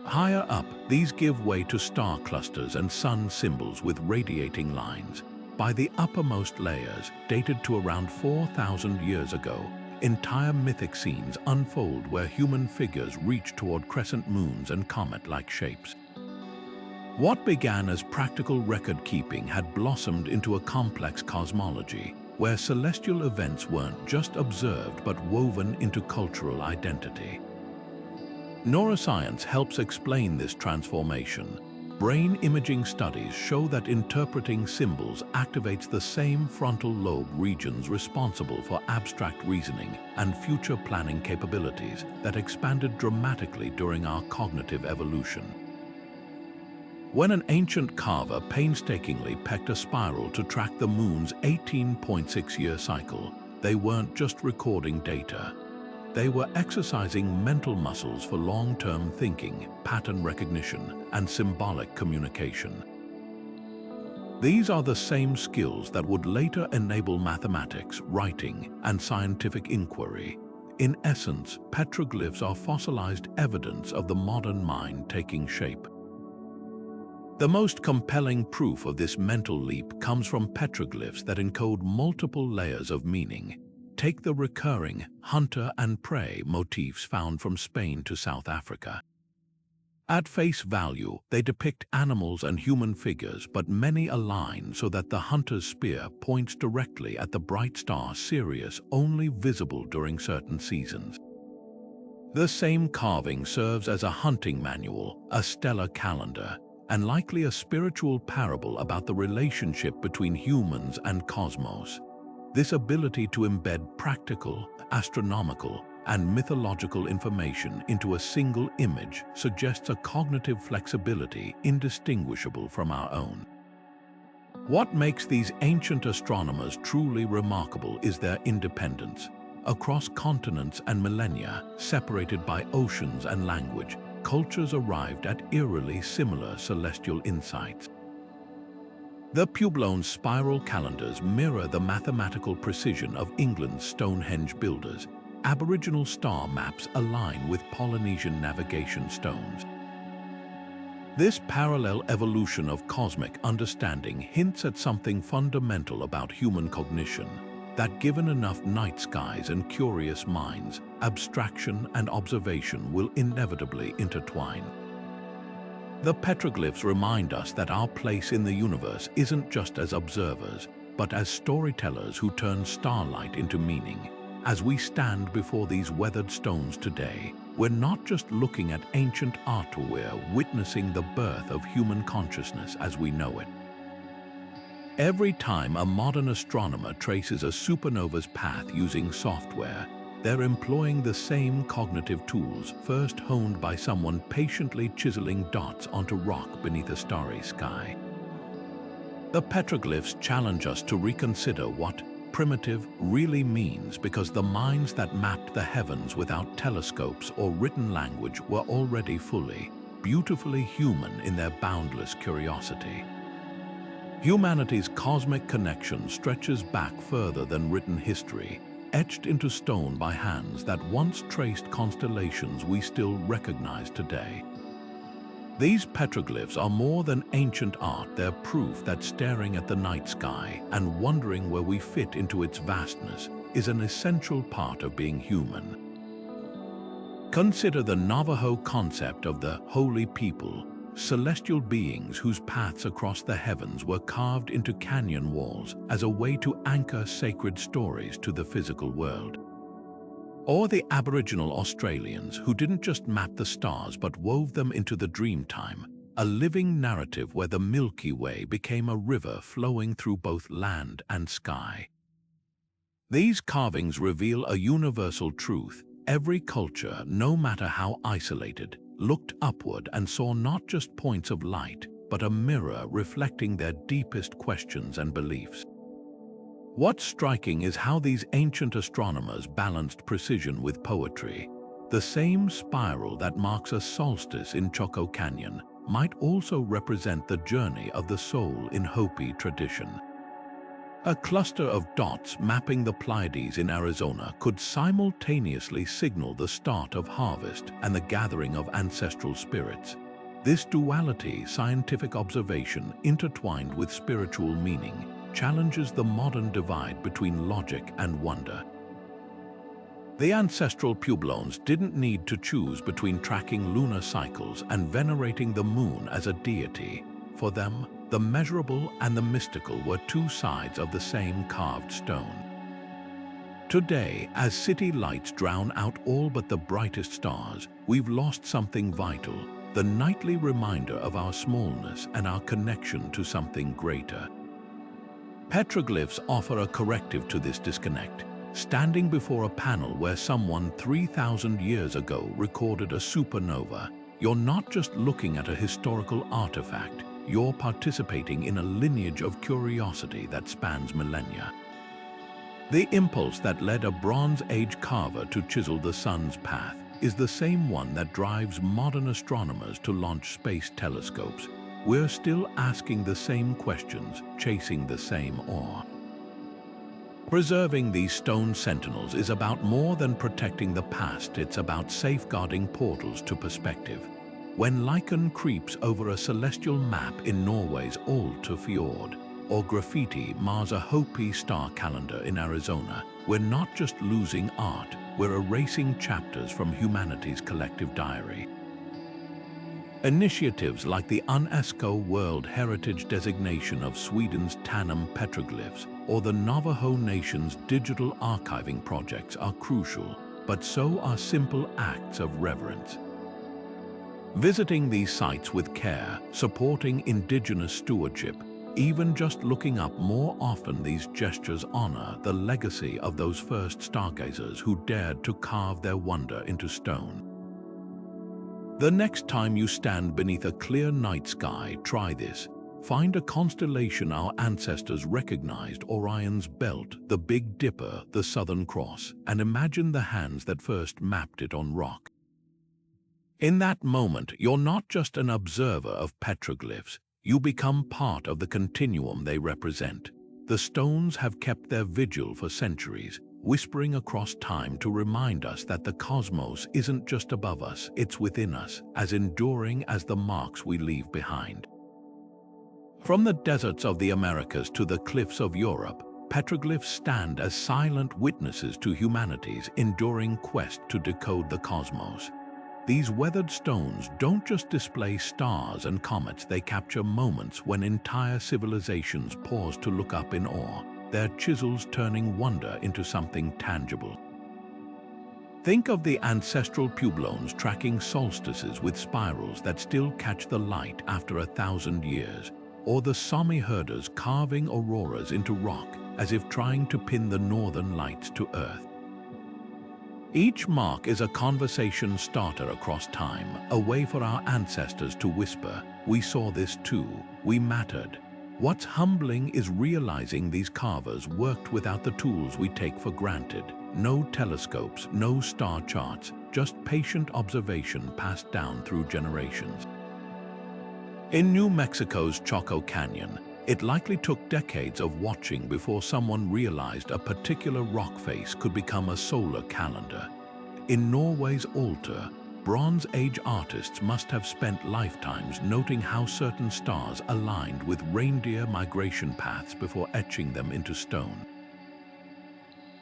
Higher up, these give way to star clusters and sun symbols with radiating lines. By the uppermost layers, dated to around 4,000 years ago, entire mythic scenes unfold where human figures reach toward crescent moons and comet-like shapes. What began as practical record-keeping had blossomed into a complex cosmology, where celestial events weren't just observed but woven into cultural identity. Neuroscience helps explain this transformation. Brain imaging studies show that interpreting symbols activates the same frontal lobe regions responsible for abstract reasoning and future planning capabilities that expanded dramatically during our cognitive evolution. When an ancient carver painstakingly pecked a spiral to track the moon's 18.6-year cycle, they weren't just recording data. They were exercising mental muscles for long-term thinking, pattern recognition, and symbolic communication. These are the same skills that would later enable mathematics, writing, and scientific inquiry. In essence, petroglyphs are fossilized evidence of the modern mind taking shape. The most compelling proof of this mental leap comes from petroglyphs that encode multiple layers of meaning. Take the recurring hunter and prey motifs found from Spain to South Africa. At face value, they depict animals and human figures, but many align so that the hunter's spear points directly at the bright star Sirius, only visible during certain seasons. The same carving serves as a hunting manual, a stellar calendar, and likely a spiritual parable about the relationship between humans and cosmos. This ability to embed practical, astronomical, and mythological information into a single image suggests a cognitive flexibility indistinguishable from our own. What makes these ancient astronomers truly remarkable is their independence. Across continents and millennia, separated by oceans and language, cultures arrived at eerily similar celestial insights. The Puebloan spiral calendars mirror the mathematical precision of England's Stonehenge builders. Aboriginal star maps align with Polynesian navigation stones. This parallel evolution of cosmic understanding hints at something fundamental about human cognition, that given enough night skies and curious minds, abstraction and observation will inevitably intertwine. The petroglyphs remind us that our place in the universe isn't just as observers, but as storytellers who turn starlight into meaning. As we stand before these weathered stones today, we're not just looking at ancient art, we're witnessing the birth of human consciousness as we know it. Every time a modern astronomer traces a supernova's path using software, they're employing the same cognitive tools first honed by someone patiently chiseling dots onto rock beneath a starry sky. The petroglyphs challenge us to reconsider what primitive really means, because the minds that mapped the heavens without telescopes or written language were already fully, beautifully human in their boundless curiosity. Humanity's cosmic connection stretches back further than written history, etched into stone by hands that once traced constellations we still recognize today. These petroglyphs are more than ancient art, they're proof that staring at the night sky and wondering where we fit into its vastness is an essential part of being human. Consider the Navajo concept of the holy people, celestial beings whose paths across the heavens were carved into canyon walls as a way to anchor sacred stories to the physical world. Or the Aboriginal Australians who didn't just map the stars but wove them into the dreamtime, a living narrative where the Milky Way became a river flowing through both land and sky. These carvings reveal a universal truth. Every culture, no matter how isolated, looked upward and saw not just points of light, but a mirror reflecting their deepest questions and beliefs. What's striking is how these ancient astronomers balanced precision with poetry. The same spiral that marks a solstice in Chaco Canyon might also represent the journey of the soul in Hopi tradition. A cluster of dots mapping the Pleiades in Arizona could simultaneously signal the start of harvest and the gathering of ancestral spirits. This duality, scientific observation intertwined with spiritual meaning, challenges the modern divide between logic and wonder. The ancestral Pueblones didn't need to choose between tracking lunar cycles and venerating the moon as a deity. For them, the measurable and the mystical were two sides of the same carved stone. Today, as city lights drown out all but the brightest stars, we've lost something vital, the nightly reminder of our smallness and our connection to something greater. Petroglyphs offer a corrective to this disconnect. Standing before a panel where someone 3,000 years ago recorded a supernova, you're not just looking at a historical artifact, you're participating in a lineage of curiosity that spans millennia. The impulse that led a Bronze Age carver to chisel the sun's path is the same one that drives modern astronomers to launch space telescopes. We're still asking the same questions, chasing the same awe. Preserving these stone sentinels is about more than protecting the past, it's about safeguarding portals to perspective. When lichen creeps over a celestial map in Norway's Alta Fjord, or graffiti mars a Hopi star calendar in Arizona, we're not just losing art, we're erasing chapters from humanity's collective diary. Initiatives like the UNESCO World Heritage designation of Sweden's Tanum petroglyphs or the Navajo Nation's digital archiving projects are crucial, but so are simple acts of reverence. Visiting these sites with care, supporting Indigenous stewardship, even just looking up more often, these gestures honor the legacy of those first stargazers who dared to carve their wonder into stone. The next time you stand beneath a clear night sky, try this. Find a constellation our ancestors recognized: Orion's Belt, the Big Dipper, the Southern Cross, and imagine the hands that first mapped it on rock. In that moment, you're not just an observer of petroglyphs, you become part of the continuum they represent. The stones have kept their vigil for centuries, whispering across time to remind us that the cosmos isn't just above us, it's within us, as enduring as the marks we leave behind. From the deserts of the Americas to the cliffs of Europe, petroglyphs stand as silent witnesses to humanity's enduring quest to decode the cosmos. These weathered stones don't just display stars and comets, they capture moments when entire civilizations pause to look up in awe, their chisels turning wonder into something tangible. Think of the ancestral pueblones tracking solstices with spirals that still catch the light after 1,000 years, or the Sami herders carving auroras into rock as if trying to pin the northern lights to Earth. Each mark is a conversation starter across time, a way for our ancestors to whisper, "We saw this too, we mattered." What's humbling is realizing these carvers worked without the tools we take for granted. No telescopes, no star charts, just patient observation passed down through generations. In New Mexico's Chaco Canyon, it likely took decades of watching before someone realized a particular rock face could become a solar calendar. In Norway's Altar, Bronze Age artists must have spent lifetimes noting how certain stars aligned with reindeer migration paths before etching them into stone.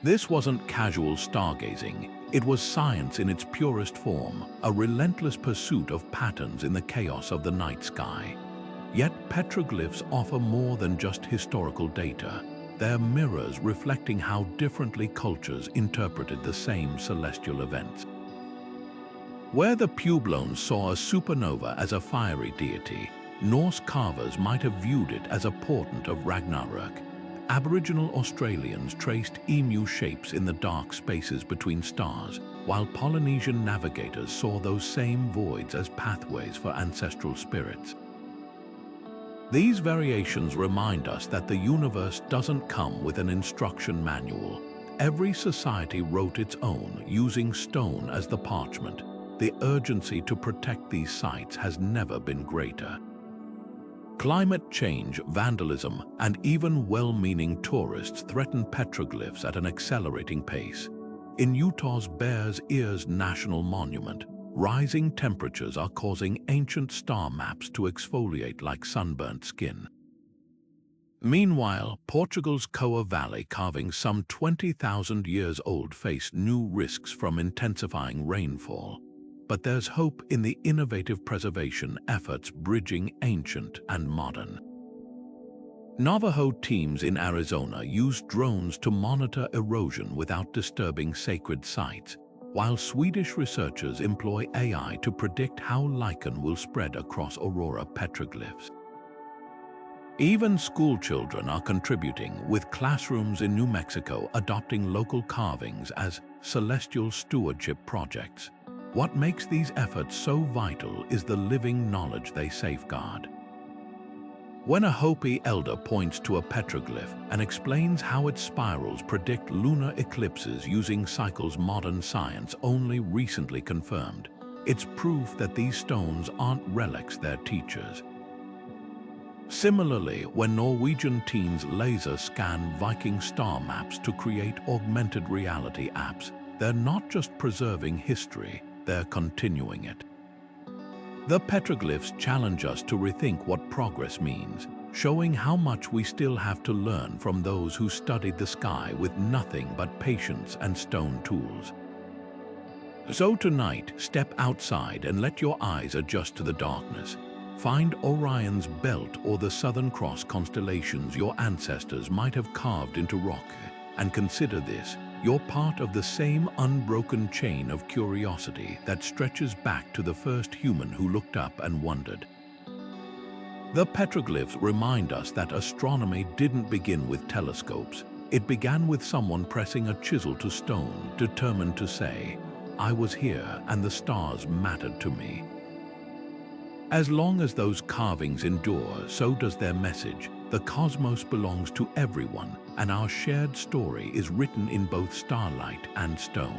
This wasn't casual stargazing, it was science in its purest form, a relentless pursuit of patterns in the chaos of the night sky. Yet petroglyphs offer more than just historical data. They're mirrors reflecting how differently cultures interpreted the same celestial events. Where the pueblones saw a supernova as a fiery deity, Norse carvers might have viewed it as a portent of Ragnarök. Aboriginal Australians traced emu shapes in the dark spaces between stars, while Polynesian navigators saw those same voids as pathways for ancestral spirits. These variations remind us that the universe doesn't come with an instruction manual. Every society wrote its own, using stone as the parchment. The urgency to protect these sites has never been greater. Climate change, vandalism, and even well-meaning tourists threaten petroglyphs at an accelerating pace. In Utah's Bears Ears National Monument, rising temperatures are causing ancient star maps to exfoliate like sunburnt skin. Meanwhile, Portugal's Coa Valley carvings some 20,000 years old face new risks from intensifying rainfall. But there's hope in the innovative preservation efforts bridging ancient and modern. Navajo teams in Arizona use drones to monitor erosion without disturbing sacred sites, while Swedish researchers employ AI to predict how lichen will spread across aurora petroglyphs. Even schoolchildren are contributing, with classrooms in New Mexico adopting local carvings as celestial stewardship projects. What makes these efforts so vital is the living knowledge they safeguard. When a Hopi elder points to a petroglyph and explains how its spirals predict lunar eclipses using cycles modern science only recently confirmed, it's proof that these stones aren't relics, they're teachers. Similarly, when Norwegian teens laser scan Viking star maps to create augmented reality apps, they're not just preserving history, they're continuing it. The petroglyphs challenge us to rethink what progress means, showing how much we still have to learn from those who studied the sky with nothing but patience and stone tools. So tonight, step outside and let your eyes adjust to the darkness. Find Orion's belt or the Southern Cross constellations your ancestors might have carved into rock, and consider this: you're part of the same unbroken chain of curiosity that stretches back to the first human who looked up and wondered. The petroglyphs remind us that astronomy didn't begin with telescopes. It began with someone pressing a chisel to stone, determined to say, "I was here and the stars mattered to me." As long as those carvings endure, so does their message. The cosmos belongs to everyone, and our shared story is written in both starlight and stone.